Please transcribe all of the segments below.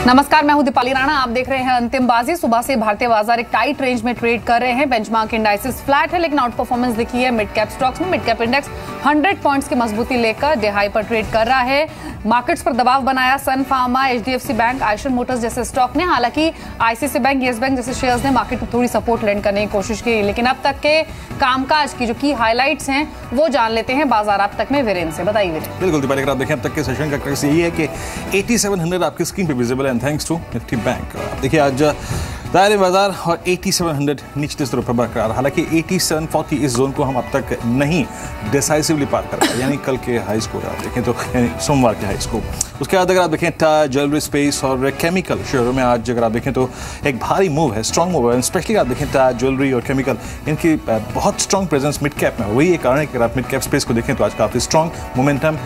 नमस्कार, मैं हूं दीपाली राणा। आप देख रहे हैं अंतिम बाजी। सुबह से भारतीय बाजार एक टाइट रेंज में ट्रेड कर रहे हैं। बेंचमार्क इंडाइसेस फ्लैट है, लेकिन आउट परफॉर्मेंस दिखी है मिड कैप स्टॉक्स में। मिड कैप इंडेक्स 100 पॉइंट्स की मजबूती लेकर डे हाई पर ट्रेड कर रहा है। मार्केट्स पर दबाव बनाया Sun Pharma, HDFC Bank, Eicher Motors जैसे स्टॉक ने। हालांकि आईसीआईसीआई बैंक, येस बैंक जैसे शेयर्स ने मार्केट को थोड़ी सपोर्ट लैंड करने की कोशिश की, लेकिन अब तक के कामकाज की जो की हाईलाइट्स हैं वो जान लेते हैं बाजार अब तक में वीरेन से। बताइए वीरेन। बिल्कुल दीपाली, अगर आप देखें अब तक के सेशन का क्रक्स यही है कि 8700 आपकी स्क्रीन पे विजिबल है, थैंक्स टू निफ्टी बैंक। देखिए आज दायरे बाजार और 8700 नीचे तरफ बरकरार। हालांकि 8740 इस जोन को हम अब तक नहीं डिसाइसिवली पार कर पाए, यानी कल के हाई को आप देखें तो यानी सोमवार के हाई को। उसके बाद अगर आप देखें ज्वेलरी स्पेस और केमिकल शेयरों में आज अगर आप देखें तो एक भारी मूव है, स्ट्रॉन्ग मूव है। स्पेशली आप देखें ज्वेलरी और केमिकल, इनकी बहुत स्ट्रॉन्ग प्रेजेंस मिड कैप में। वही एक कारण है कि अगर आप मिड कैप स्पेस को देखें तो आज काफ़ी स्ट्रॉन्ग मोमेंटम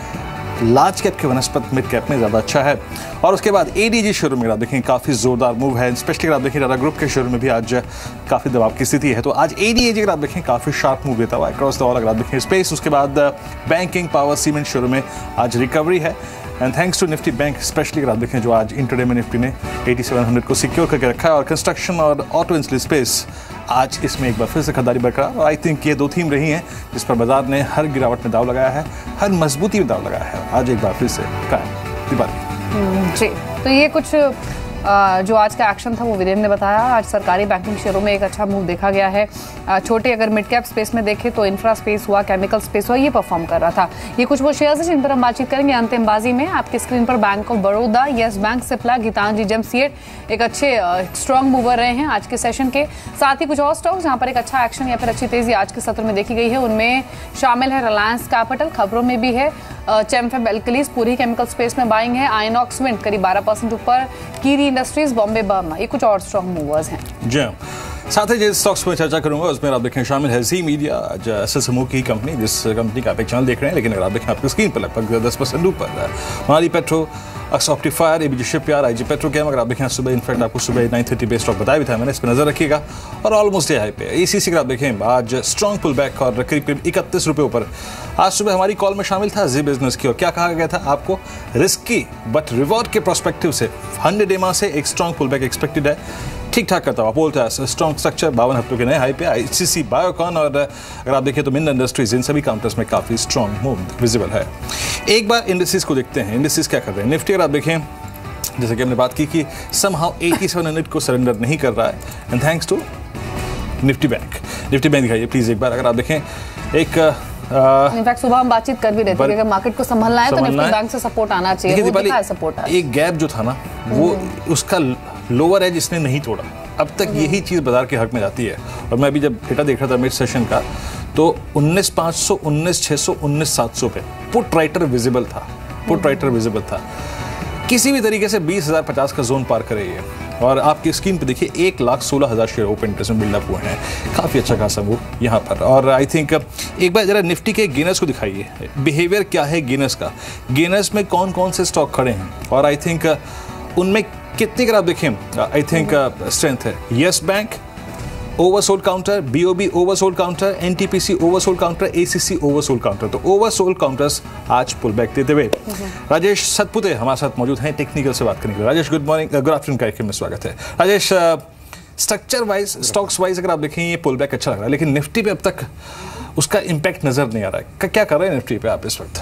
लार्ज कैप के वनस्पत मिड कैप में ज़्यादा अच्छा है। और उसके बाद एडीजी शेयर में आप देखें काफ़ी जोरदार मूव है। स्पेशली अगर आप देखें टाटा ग्रुप के शेयर में भी आज काफ़ी दबाव की स्थिति है। तो आज एडीएजी अगर आप देखें काफ़ी शार्प मूव देता हुआ अक्रॉस द ऑल। अगर आप देखें स्पेस, उसके बाद बैंकिंग, पावर, सीमेंट शेयर में आज रिकवरी है। And thanks to Nifty bank specially अगर आप देखें जो आज इंटरडे में निफ्टी ने 8700 को सिक्योर करके रखा है। और कंस्ट्रक्शन और ऑटो इंडस्ट्री स्पेस आज इसमें एक बार फिर से खरीदारी बरकरार। और आई थिंक ये दो थीम रही हैं जिस पर बाजार ने हर गिरावट में दाव लगाया है, हर मजबूती में दाव लगाया है। आज एक बार फिर से कायम दीपाली जी। तो ये कुछ जो आज का एक्शन था वो वीरेन ने बताया। आज सरकारी बैंकिंग शेयरों में एक अच्छा मूव देखा गया है। छोटे अगर मिड कैप स्पेस में देखें तो इंफ्रा स्पेस हुआ, केमिकल स्पेस हुआ, ये परफॉर्म कर रहा था। ये कुछ वो शेयर्स हैं जिन पर हम बातचीत करेंगे अंतिम बाजी में। आपकी स्क्रीन पर Bank of Baroda, Yes Bank, Cipla, Gitanjali जेमसीएट एक अच्छे स्ट्रॉन्ग मूवर रहे हैं आज के सेशन के। साथ ही कुछ और स्टॉक्स जहां पर एक अच्छा एक्शन या फिर अच्छी तेजी आज के सत्र में देखी गई है, उनमें शामिल है रिलायंस कैपिटल, खबरों में भी है चेमफेब एल्कलीज, पूरी केमिकल स्पेस में बाइंग है, आइनॉक्स विंड करीब 12% ऊपर, कीरी इंडस्ट्रीज, बॉम्बे बर्मा, ये कुछ और स्ट्रॉन्ग मूवर्स हैं। जी साथ ही जिस स्टॉक्स पर चर्चा करूंगा उसमें आप देखें शामिल है जी मीडिया, एसएस समूह की कंपनी, जिस कंपनी का आप एक चैनल देख रहे हैं, लेकिन अगर आप देखें आपकी स्क्रीन पर लगभग 10% ऊपर हमारी पेट्रो, एक्स ऑप्टिफायर, एबीजी शिपयार्ड, आईजी पेट्रोकेम। अगर आप देखें सुबह, इनफैक्ट आपको सुबह 9:30 पे स्टॉक बताया भी था मैंने, इस पर नजर रखिएगा। और ऑलमोस्ट हाई पे एसीसी अगर आप देखें आज स्ट्रॉन्ग पुल बैक और करीब करीब 31 रुपये ऊपर। आज सुबह हमारी कॉल में शामिल था जी बिजनेस की, और क्या कहा गया था आपको, रिस्की बट रिवॉर्ड के प्रोस्पेक्टिव से 100 EMA से एक स्ट्रॉन्ग पुल बैक एक्सपेक्टेड है। ठीक ठाक करता हुआ बोलता है स्ट्रॉन्ग स्ट्रक्चर 52 हफ्तों के नए हाई पे। आईसीसी, बायोकॉन और अगर आप देखें तो मिंड इंडस्ट्रीज, इन सभी काउंटर्स में काफ़ी स्ट्रॉन्ग मूव विजिबल है। एक बार इंडिसेस को देखते हैं, इंडिसेस क्या कर रहे हैं। निफ्टी अगर आप देखें जैसे कि हमने बात की कि समहाउ 8700 को सरेंडर नहीं कर रहा है, and thanks to Nifty bank. Nifty bank दिखाइए प्लीज एक बार। अगर आप देखें एक इनफैक्ट सुबह हम बातचीत कर भी रहे थे कि अगर मार्केट को संभलना है तो निफ्टी बैंक से सपोर्ट आना चाहिए। वो दिखा है सपोर्ट। एक गैप जो था ना वो उसका लोअर एज इसने नहीं तोड़ा। अब तक यही चीज़ बाजार के हक में जाती है। और मैं अभी जब डेटा देख रहा था मिड सेशन का तो 19,500, 19,600, 19,700 पे पुट राइटर विजिबल था। पुट राइटर विजिबल था। किसी भी तरीके से 20,050 का जोन पार करे ये। और आपकी स्क्रीन पे देखिए 1,16,000 शेयर ओपन इंटरेस्ट में बिल्डअप हुए हैं। काफ़ी अच्छा खासा मूव यहाँ पर। और आई थिंक एक बार जरा निफ्टी के गेनर्स को दिखाइए, बिहेवियर क्या है गेनर्स का, गेनर्स में कौन कौन से स्टॉक खड़े हैं और आई थिंक उनमें कितने अगर आप देखें आई थिंक स्ट्रेंथ है। Yes bank oversold counter, BOB oversold counter, NTPC oversold counter, ACC oversold counter. तो ओवरसोल्ड काउंटर्स आज पुल बैक देते हुए राजेश सतपुते हमारे साथ मौजूद हैं टेक्निकल से बात करने के लिए। Rajesh good morning, good afternoon कार्यक्रम में स्वागत है। Rajesh, structure wise, stocks wise अगर आप देखें ये पुल बैक अच्छा लग रहा है, लेकिन निफ्टी पे अब तक उसका इम्पैक्ट नजर नहीं आ रहा है। क्या कर रहे हैं निफ्टी पे आप इस वक्त?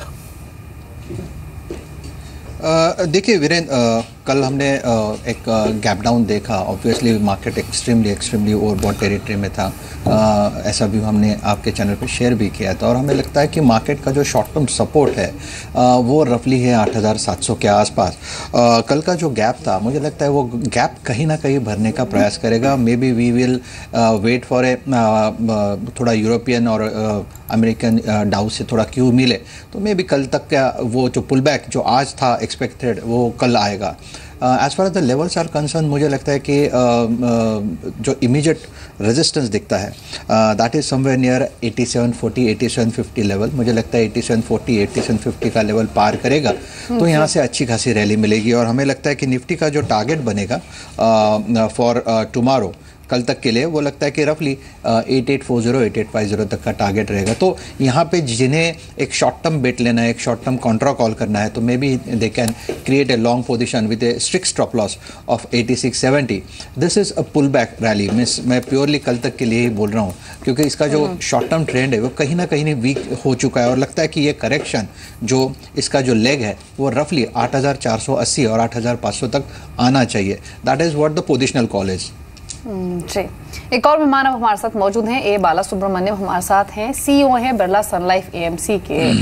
देखिए वीरेन, कल हमने एक गैप डाउन देखा। Obviously market extremely overbought territory में था। ऐसा भी हमने आपके चैनल पे शेयर भी किया था। और हमें लगता है कि मार्केट का जो शॉर्ट टर्म सपोर्ट है वो रफली है 8,700 के आसपास। कल का जो गैप था मुझे लगता है वो गैप कहीं ना कहीं भरने का प्रयास करेगा। Maybe we will wait for a थोड़ा यूरोपियन और अमेरिकन डाउ से थोड़ा क्यू मिले तो मे बी कल तक का वो जो पुल बैक जो आज था एक्सपेक्टेड वो कल आएगा। As far as the levels are concern मुझे लगता है कि जो इमीडिएट रेजिस्टेंस दिखता है that is somewhere near 8740, 8750 level. मुझे लगता है 8740, 8750 का लेवल पार करेगा तो यहाँ से अच्छी खासी रैली मिलेगी। और हमें लगता है कि निफ्टी का जो टारगेट बनेगा फॉर टुमारो कल तक के लिए वो लगता है कि रफली 8840 8850 तक का टारगेट रहेगा। तो यहाँ पे जिन्हें एक शॉर्ट टर्म बेट लेना है, एक शॉर्ट टर्म कॉन्ट्रा कॉल करना है, तो maybe they can create a long position with a strict stop loss of 8670। This is a pull back rally. मैं प्योरली कल तक के लिए ही बोल रहा हूँ, क्योंकि इसका जो शॉर्ट टर्म ट्रेंड है वो कहीं ना कहीं वीक हो चुका है, और लगता है कि ये करेक्शन जो इसका जो लेग है वो रफली 8480 और 8500 तक आना चाहिए। That is what the positional call is. जी, एक और मेहमान अब हमारे साथ मौजूद हैं, ए बाला सुब्रमण्यम हमारे साथ हैं, सीईओ हैं बिरला सन लाइफ एएमसी के।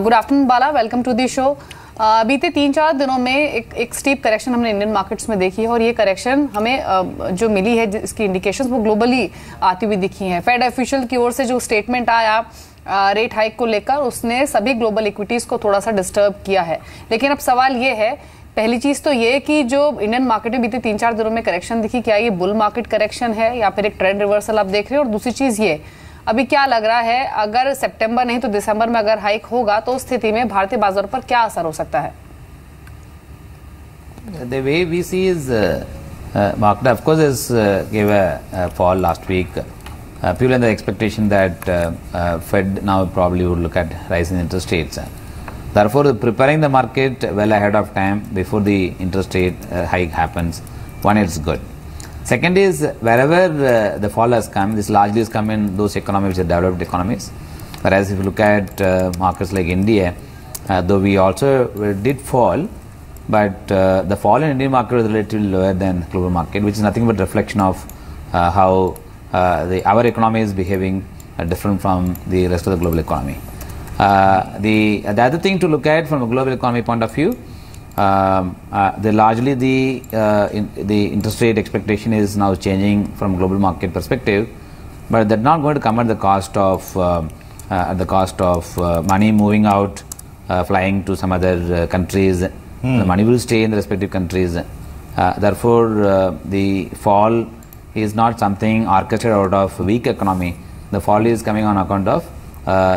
Good afternoon Bala, welcome to the show. बीते 3-4 दिनों में एक स्टीप करेक्शन हमने इंडियन मार्केट्स में देखी है, और ये करेक्शन हमें जो मिली है, इसकी इंडिकेशंस वो ग्लोबली आती हुई दिखी हैं। फेड ऑफिशियल की ओर से जो स्टेटमेंट आया रेट हाइक को लेकर, उसने सभी ग्लोबल इक्विटीज को थोड़ा सा डिस्टर्ब किया है। लेकिन अब सवाल ये है, पहली चीज तो ये कि जो इंडियन मार्केट में बीते 3-4 दिनों में करेक्शन दिखी, क्या ये बुल मार्केट करेक्शन है या फिर एक ट्रेंड रिवर्सल आप देख रहे हो? और दूसरी चीज ये, अभी क्या लग रहा है, अगर सितंबर नहीं तो दिसंबर में अगर हाइक होगा तो उस स्थिति में भारतीय बाजार पर क्या असर हो सकता है? The way we see is market of course is gave a fall last week. People had the expectation that Fed now probably would look at rising interest rates. Therefore, preparing the market well ahead of time before the interest rate hike happens, one, it's good. Second is, wherever the fall has come, this largely has come in those economies which are developed economies. Whereas if you look at markets like India, though we also did fall, but the fall in Indian market was relatively lower than global market, which is nothing but reflection of how our economy is behaving different from the rest of the global economy. The other thing to look at from a global economy point of view, largely the interest rate expectation is now changing from global market perspective, but that's not going to come at the cost of money moving out, flying to some other countries. The money will stay in the respective countries. Therefore, the fall is not something orchestrated out of weak economy. The fall is coming on account of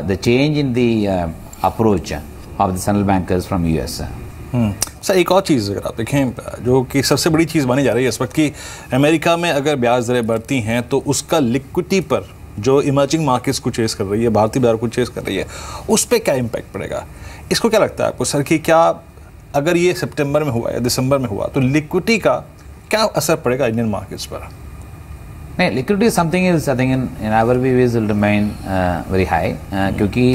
the change in the approach of the central bankers from US. Sir, एक और चीज़ अगर आप देखें जो कि सबसे बड़ी चीज़ मानी जा रही है इस वक्त की, अमेरिका में अगर ब्याज दरें बढ़ती हैं तो उसका लिक्विडिटी पर जो इमर्जिंग मार्केट्स को चेस कर रही है, भारतीय बाजार को चेस कर रही है, उस पर क्या इम्पैक्ट पड़ेगा? इसको क्या लगता है आपको सर कि क्या अगर ये सितंबर में हुआ या दिसंबर में हुआ तो लिक्विडिटी का क्या असर पड़ेगा इंडियन मार्केट्स पर? नहीं, liquidity is something is I think in our view is will remain very high, क्योंकि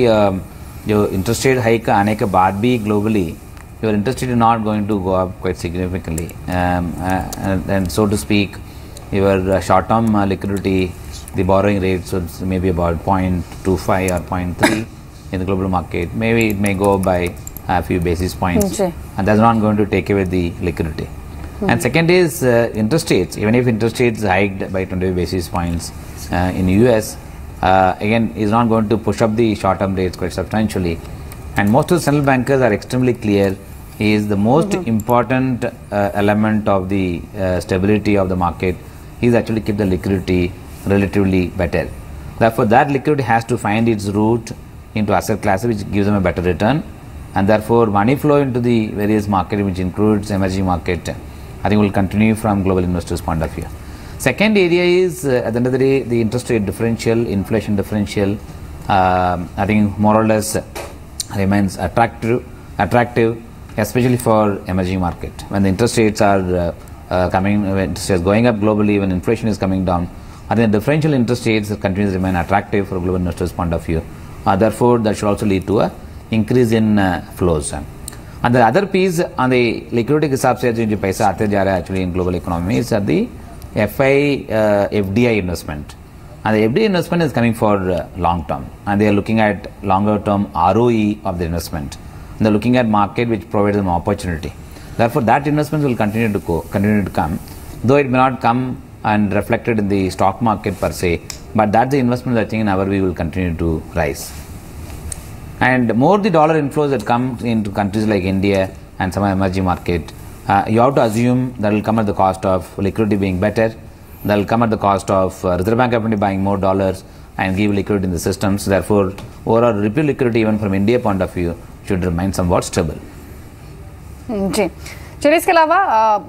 जो interest rate hike का आने के बाद भी globally your interest rate is not going to go up quite significantly, and so to speak your short term liquidity, the borrowing rates would maybe about 0.25 or 0.3 in the global market. Maybe it may go by a few basis points, and that's not going to take away the liquidity. And second is interest rates. Even if interest rates hiked by 20 basis points in US, again is not going to push up the short-term rates quite substantially. And most of the central bankers are extremely clear. Is the most important element of the stability of the market is actually keep the liquidity relatively better. Therefore, that liquidity has to find its route into asset classes which gives them a better return, and therefore money flow into the various market, which includes emerging market, I think will continue from global investors' point of view. Second area is at the end of the day, the interest rate differential, inflation differential, I think more or less remains attractive, especially for emerging market. When the interest rates are when interest rates going up globally, when inflation is coming down, I think the differential interest rates continue to remain attractive for global investors' point of view. Therefore, that should also lead to a increase in flows. And the other piece on the liquidity के हिसाब से जो पैसा आते जा रहा है actually in global economy is the FDI investment. And the FDI investment is coming for long term, and they are looking at longer term ROE of the investment. And they are looking at market which provides them opportunity. Therefore, that investment will continue to come, though it may not come and reflected in the stock market per se, but that's the investment I think in our view will continue to rise. And more the dollar inflows that come into countries like India and some emerging market, you have to assume that will come at the cost of liquidity being better, that will come at the cost of Reserve Bank of India buying more dollars and give liquidity in the systems. Therefore, overall rupee liquidity even from India point of view should remain somewhat stable. जी, चलिए, इसके अलावा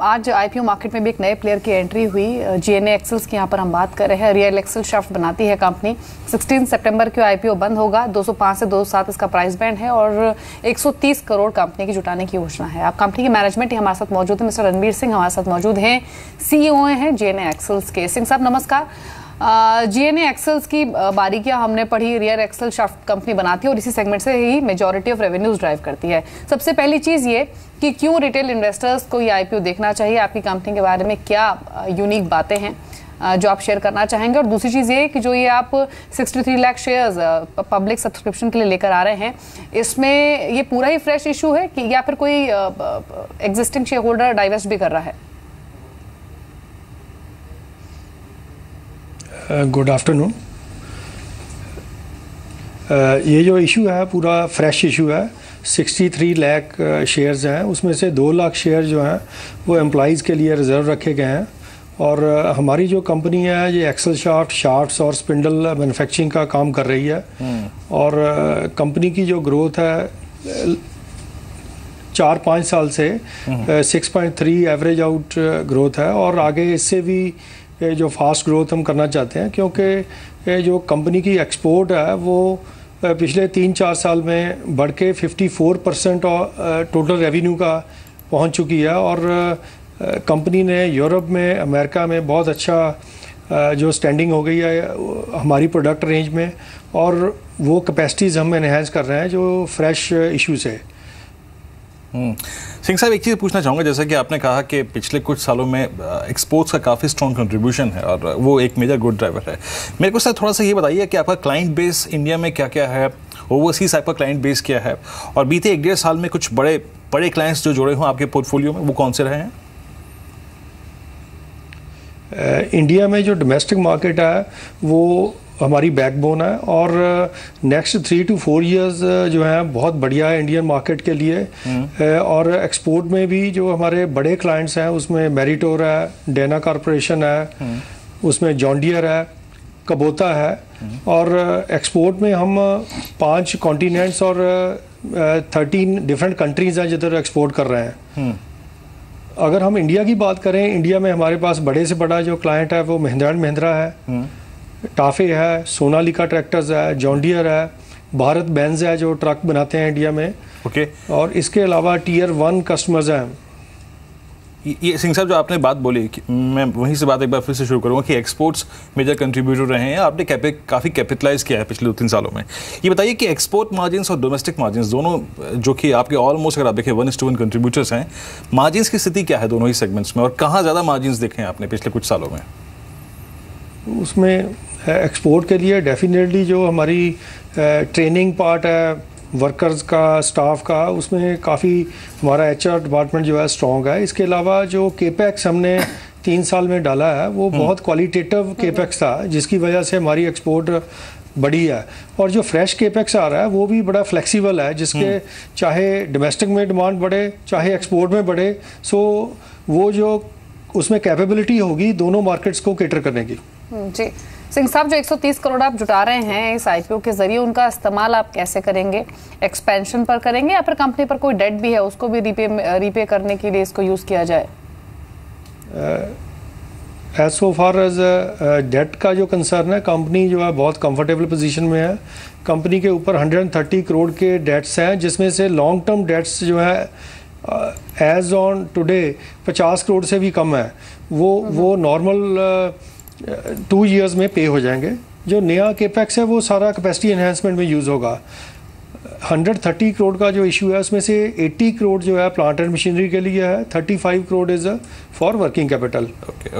आज IPO market में भी एक नए player की entry हुई। जीएनए एक्सेल्स की यहाँ पर हम बात कर रहे हैं। रियल एक्सेल शाफ्ट बनाती है कंपनी। 16 सितंबर को आईपीओ बंद होगा। 205 से 207 इसका प्राइस बैंड है और 130 करोड़ कंपनी की जुटाने की योजना है। अब कंपनी के मैनेजमेंट ही हमारे साथ मौजूद है। मिस्टर रणबीर सिंह हमारे साथ मौजूद हैं, सीईओ हैं जीएनए एक्सेल्स के। सिंह साहब नमस्कार। जीएनए एक्सेल्स की बारीकियां हमने पढ़ी। रियल एक्सेल शाफ्ट कंपनी बनाती है और इसी सेगमेंट से ही मेजॉरिटी ऑफ रेवेन्यूज ड्राइव करती है। सबसे पहली चीज ये कि क्यों रिटेल इन्वेस्टर्स को ये आईपीओ देखना चाहिए, आपकी कंपनी के बारे में क्या यूनिक बातें हैं जो आप शेयर करना चाहेंगे, और दूसरी चीज ये कि जो ये आप 63 लाख शेयर्स पब्लिक सब्सक्रिप्शन के लिए लेकर आ रहे हैं, इसमें ये पूरा ही फ्रेश इशू है कि या फिर कोई एग्जिस्टिंग शेयर होल्डर डाइवेस्ट भी कर रहा है? Good afternoon. ये जो इशू है पूरा फ्रेश इशू है। 63 लाख शेयर्स हैं, उसमें से 2 लाख शेयर जो हैं वो एम्प्लॉइज़ के लिए रिज़र्व रखे गए हैं। और हमारी जो कंपनी है ये एक्सेल शाफ्ट्स और स्पिंडल मैन्युफैक्चरिंग का काम कर रही है। और कंपनी की जो ग्रोथ है 4-5 साल से 6.3 एवरेज आउट ग्रोथ है, और आगे इससे भी जो फास्ट ग्रोथ हम करना चाहते हैं, क्योंकि जो कंपनी की एक्सपोर्ट है वो पिछले 3-4 साल में बढ़ के 54% टोटल रेवेन्यू का पहुंच चुकी है। और कंपनी ने यूरोप में, अमेरिका में बहुत अच्छा जो स्टैंडिंग हो गई है हमारी प्रोडक्ट रेंज में, और वो कैपेसिटीज़ हम एनहेंस कर रहे हैं जो फ्रेश इशू से। सिंह साहब, एक चीज़ पूछना चाहूँगा, जैसा कि आपने कहा कि पिछले कुछ सालों में एक्सपोर्ट्स का काफ़ी स्ट्रॉन्ग कंट्रीब्यूशन है और वो एक मेजर गुड ड्राइवर है। मेरे को सर थोड़ा सा ये बताइए कि आपका क्लाइंट बेस इंडिया में क्या क्या है, ओवरसीज आपका क्लाइंट बेस क्या है, और बीते 1-1.5 साल में कुछ बड़े क्लाइंट्स जो जुड़े हों आपके पोर्टफोलियो में, वो कौन से रहे हैं? इंडिया में जो डोमेस्टिक मार्केट है वो हमारी बैकबोन है, और नेक्स्ट 3 to 4 इयर्स जो है बहुत बढ़िया है इंडियन मार्केट के लिए। और एक्सपोर्ट में भी जो हमारे बड़े क्लाइंट्स हैं उसमें मेरिटोर है, डेना कॉर्पोरेशन है, उसमें जॉन डियर है, कबोता है। और एक्सपोर्ट में हम 5 कॉन्टिनेंट्स और 13 डिफरेंट कंट्रीज हैं जिधर एक्सपोर्ट कर रहे हैं। अगर हम इंडिया की बात करें, इंडिया में हमारे पास बड़े से बड़ा जो क्लाइंट है वो महिंद्रा एंड महिंद्रा है, टाफे है, सोनालिका ट्रैक्टर्स है, जॉन डियर है, भारत बेंज है जो ट्रक बनाते हैं इंडिया में। और इसके अलावा Tier 1 कस्टमर्स हैं। ये सिंह साहब जो आपने बात बोली, मैं वहीं से बात एक बार फिर से शुरू करूँगा कि एक्सपोर्ट्स मेजर कंट्रीब्यूटर रहे हैं, आपने काफ़ी कैपिटलाइज किया है पिछले 2-3 सालों में। ये बताइए कि एक्सपोर्ट मार्जिन्स और डोमेस्टिक मार्जिन्स दोनों, जो कि आपके ऑलमोस्ट अगर आप देखें 1:1 कंट्रीब्यूटर्स हैं, मार्जिन्स की स्थिति क्या है दोनों ही सेगमेंट्स में, और कहाँ ज़्यादा मार्जिन्स देखे हैं आपने पिछले कुछ सालों में? उसमें एक्सपोर्ट के लिए डेफिनेटली जो हमारी ट्रेनिंग पार्ट है वर्कर्स का, स्टाफ का, उसमें काफ़ी हमारा HR डिपार्टमेंट जो है स्ट्रॉन्ग है। इसके अलावा जो केपेक्स हमने 3 साल में डाला है वो बहुत क्वालिटेटिव केपेक्स था, जिसकी वजह से हमारी एक्सपोर्ट बड़ी है। और जो फ्रेश केपेक्स आ रहा है वो भी बड़ा फ्लेक्सिबल है, जिसके चाहे डोमेस्टिक में डिमांड बढ़े चाहे एक्सपोर्ट में बढ़े, सो वो जो उसमें कैपेबिलिटी होगी दोनों मार्केट्स को कैटर करने की। जी सिंह साहब, जो 130 करोड़ आप जुटा रहे हैं इस आईपीओ के जरिए, उनका इस्तेमाल आप कैसे करेंगे? एक्सपेंशन पर करेंगे या फिर कंपनी पर कोई डेट भी है उसको भी रीपे करने के लिए इसको यूज किया जाए? एज सो फार एज डेट का जो कंसर्न है, कंपनी जो है बहुत कंफर्टेबल पोजीशन में है। कंपनी के ऊपर 130 करोड़ के डेट्स हैं, जिसमें से लॉन्ग टर्म डेट्स जो है एज ऑन टुडे 50 करोड़ से भी कम है। वो नॉर्मल 2 इयर्स में पे हो जाएंगे। जो नया केपेक्स है वो सारा कैपेसिटी एनहेंसमेंट में यूज़ होगा। 130 करोड़ का जो इशू है उसमें से 80 करोड़ जो है प्लांट एंड मशीनरी के लिए है, 35 crore is for working capital.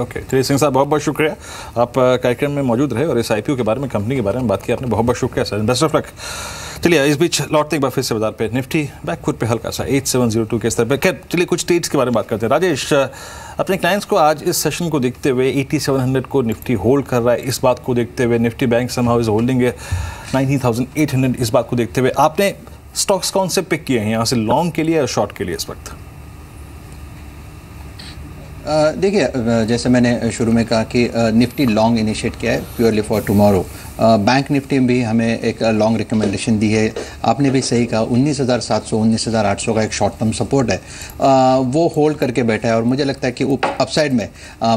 Okay चलिए सिंह साहब, बहुत बहुत शुक्रिया, आप कार्यक्रम में मौजूद रहे और इस आईपीओ के बारे में, कंपनी के बारे में बात की आपने। बहुत बहुत शुक्रिया सर, बेस्ट ऑफ लक। चलिए इस बीच लौटते एक बार फिर से बाजार पे, निफ्टी बैकफुट पे हल्का सा 8702 के स्तर पे। खैर चलिए कुछ ट्रेड्स के बारे में बात करते हैं। राजेश, अपने क्लाइंट्स को आज इस सेशन को देखते हुए 8700 को निफ्टी होल्ड कर रहा है, इस बात को देखते हुए Nifty bank somehow is holding 19,800, इस बात को देखते हुए आपने स्टॉक्स कौन से पिक किए हैं यहाँ से लॉन्ग के लिए या शॉर्ट के लिए इस वक्त? देखिए, जैसे मैंने शुरू में कहा कि निफ्टी लॉन्ग इनिशिएट किया है purely for tomorrow. Bank Nifty में भी हमें एक लॉन्ग रिकमेंडेशन दी है। आपने भी सही कहा, 19,700 19,800 का एक शॉर्ट टर्म सपोर्ट है, वो होल्ड करके बैठा है और मुझे लगता है कि अपसाइड में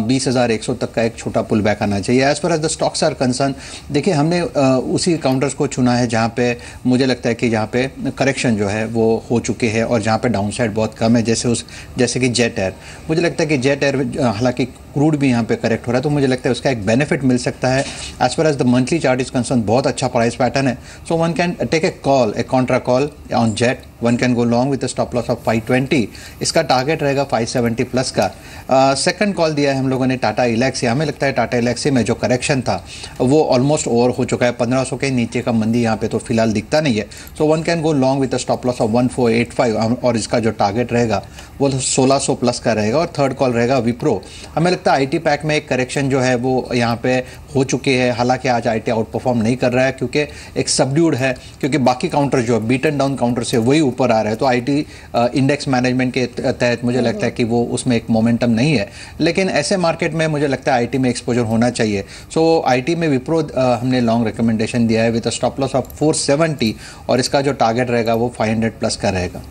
20,100 तक का एक छोटा पुल बैक आना चाहिए। As far as the stocks are concern, देखिए हमने उसी काउंटर्स को चुना है जहाँ पे मुझे लगता है कि जहाँ पे करेक्शन जो है वो हो चुके हैं और जहाँ पे डाउन साइड बहुत कम है, जैसे कि जेट एयर। मुझे लगता है कि जेट एयर, हालांकि क्रूड भी यहाँ पे करेक्ट हो रहा है, तो मुझे लगता है उसका एक बेनिफिट मिल सकता है। As far as the monthly chart is concern, बहुत अच्छा प्राइस पैटर्न है, so one can take a call, a contra call on Jet. One can go long with stop loss of 520, इसका टारगेट रहेगा 570 plus का। Second call दिया है हम लोगों ने टाटा इलेक्सी। हमें लगता है टाटा इलेक्सी में जो करेक्शन था वो ऑलमोस्ट ओवर हो चुका है, 1500 के नीचे का मंदी यहाँ पे तो फिलहाल दिखता नहीं है, so one can go long with stop loss of 1485 और इसका जो टारगेट रहेगा वो 1600 प्लस का रहेगा। और थर्ड कॉल रहेगा विप्रो। हमें लगता है आईटी पैक में एक करेक्शन जो है वो यहाँ पे हो चुकी है, हालांकि आज आईटी आउट परफॉर्म नहीं कर रहा है क्योंकि एक सबड्यूड है, क्योंकि बाकी काउंटर जो है बीटन डाउन काउंटर से वही ऊपर आ रहा है, तो आईटी इंडेक्स मैनेजमेंट के तहत मुझे लगता है कि वो उसमें एक मोमेंटम नहीं है। लेकिन ऐसे मार्केट में मुझे लगता है आईटी में एक्सपोजर होना चाहिए। सो आईटी में विप्रो हमने लॉन्ग रिकमेंडेशन दिया है विद स्टॉप लॉस ऑफ 470 और इसका जो टारगेट रहेगा वो 500 प्लस का रहेगा।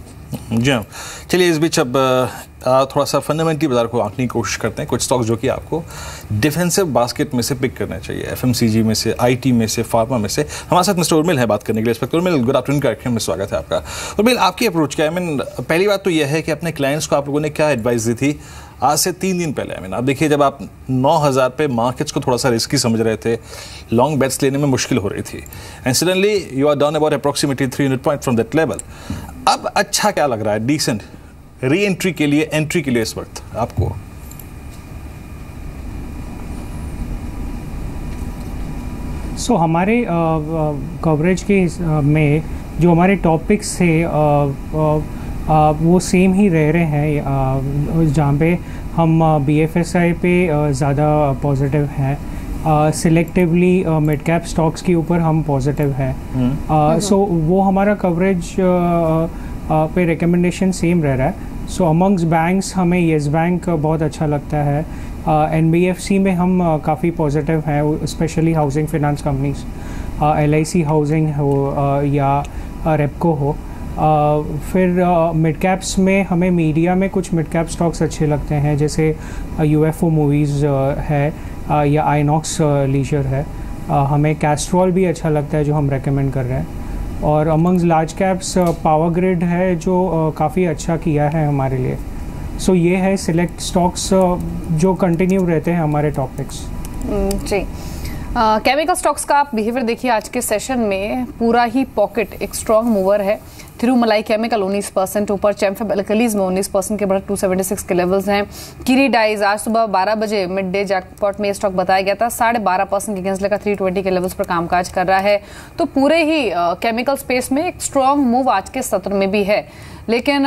जी हाँ, चलिए इस बीच अब थोड़ा सा फंडामेंटली बाजार को आंकने की कोशिश करते हैं। कुछ स्टॉक्स जो कि आपको डिफेंसिव बास्केट में से पिक करना चाहिए, एफएमसीजी में से, आईटी में से, फार्मा में से। हमारे साथ मिस्टर उर्मिल है बात करने के लिए। उर्मिल, गुड आफ्टरनून कार्यक्रम में स्वागत है आपका। उर्मिल, आपकी अप्रोच क्या है? आई मीन, पहली बात तो यह है कि अपने क्लाइंट्स को आप लोगों ने क्या एडवाइस दी थी आज से 3 दिन पहले? आई मीन, आप देखिए, जब आप 9,000 पे मार्केट्स को थोड़ा सा रिस्की समझ रहे थे, लॉन्ग बेट्स लेने में मुश्किल हो रही थी, and suddenly you are down about approximately 300 point from that level. अब अच्छा क्या लग रहा है डिसेंट री एंट्री के लिए, एंट्री के लिए इस वक्त आपको? सो हमारे कवरेज के में जो हमारे टॉपिक्स थे वो सेम ही रह रहे हैं, जहाँ पे हम BFSI पे ज़्यादा पॉजिटिव हैं, सिलेक्टिवली मिड कैप स्टॉक्स के ऊपर हम पॉजिटिव हैं। सो वो हमारा कवरेज पे रिकमेंडेशन सेम रह रहा है। सो अमंग्स बैंक्स हमें येस बैंक बहुत अच्छा लगता है। NBFC में हम काफ़ी पॉजिटिव हैं, specially housing finance companies, LIC housing हो या रेपको हो। फिर मिड कैप्स में हमें मीडिया में कुछ मिड कैप स्टॉक्स अच्छे लगते हैं, जैसे UFO मूवीज़ है या आइनॉक्स लीजर है। हमें कैस्ट्रॉल भी अच्छा लगता है जो हम रेकमेंड कर रहे हैं। और amongst large caps power grid है जो काफ़ी अच्छा किया है हमारे लिए। सो ये है सिलेक्ट स्टॉक्स जो कंटिन्यू रहते हैं हमारे टॉपिक्स। जी, केमिकल स्टॉक्स का आप बिहेवियर देखिए आज के सेशन में, पूरा ही पॉकेट एक स्ट्रॉन्ग मूवर है। थिरुमलाई केमिकल 19% ऊपर, चैम्फेब एल्कलीज में 19% के बढ़त 276 के लेवल्स हैं। किरी डाइज आज सुबह 12 बजे मिड डे जैकपॉट में स्टॉक बताया गया था, 12.5% के अगेंस्ट लेकर 320 के लेवल्स पर कामकाज कर रहा है। तो पूरे ही केमिकल स्पेस में एक स्ट्रॉन्ग मूव आज के सत्र में भी है। लेकिन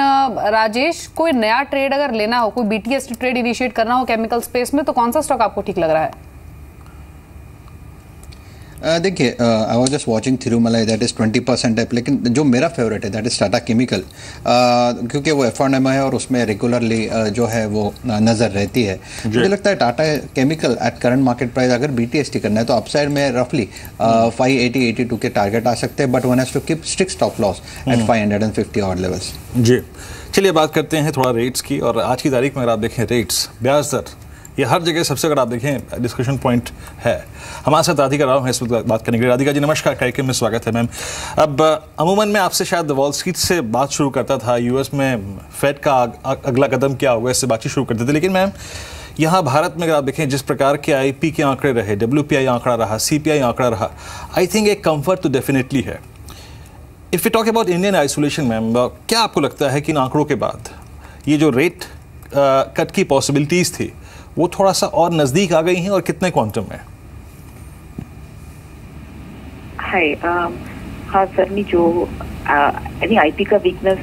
राजेश, कोई नया ट्रेड अगर लेना हो, कोई BTS ट्रेड इनिशिएट करना हो केमिकल स्पेस में, तो कौन सा स्टॉक आपको ठीक लग रहा है? देखिए, I was just watching Thirumalai, that is 20% है, लेकिन जो मेरा फेवरेट है दैट इज़ टाटा केमिकल, क्योंकि वो F1 है और उसमें रेगुलरली जो है वो नज़र रहती है। मुझे लगता है Tata chemical at current market price अगर BTST करना है तो अपसाइड में रफली 580-82 के टारगेट आ सकते हैं, but one has to keep strict stop loss at 550 odd levels. जी, चलिए बात करते हैं थोड़ा रेट्स की। और आज की तारीख में अगर आप देखें रेट्स, ब्याज दर, ये हर जगह सबसे अगर आप देखें डिस्कशन पॉइंट है। हमारे साथ राधिका राव है इस वक्त बात करने के लिए। राधिका जी नमस्कार, कार्यक्रम में स्वागत है मैम। अब अमूमन मैं आपसे शायद वॉल स्ट्रीट से बात शुरू करता था, US में फेड का अगला कदम क्या होगा इससे बातचीत शुरू करते थे, लेकिन मैम यहाँ भारत में अगर आप देखें जिस प्रकार के IP के आंकड़े रहे, WPI आंकड़ा रहा, CPI आंकड़ा रहा, आई थिंक एक कम्फर्ट तो डेफिनेटली है। If you talk about Indian isolation ma'am, क्या आपको लगता है कि इन आंकड़ों के बाद ये जो रेट कट की पॉसिबिलिटीज़ थी वो थोड़ा सा और नज़दीक आ गई हैं, और कितने क्वांटम में? हाय, हाँ, certainly जो आई थिंक आईपी का वीकनेस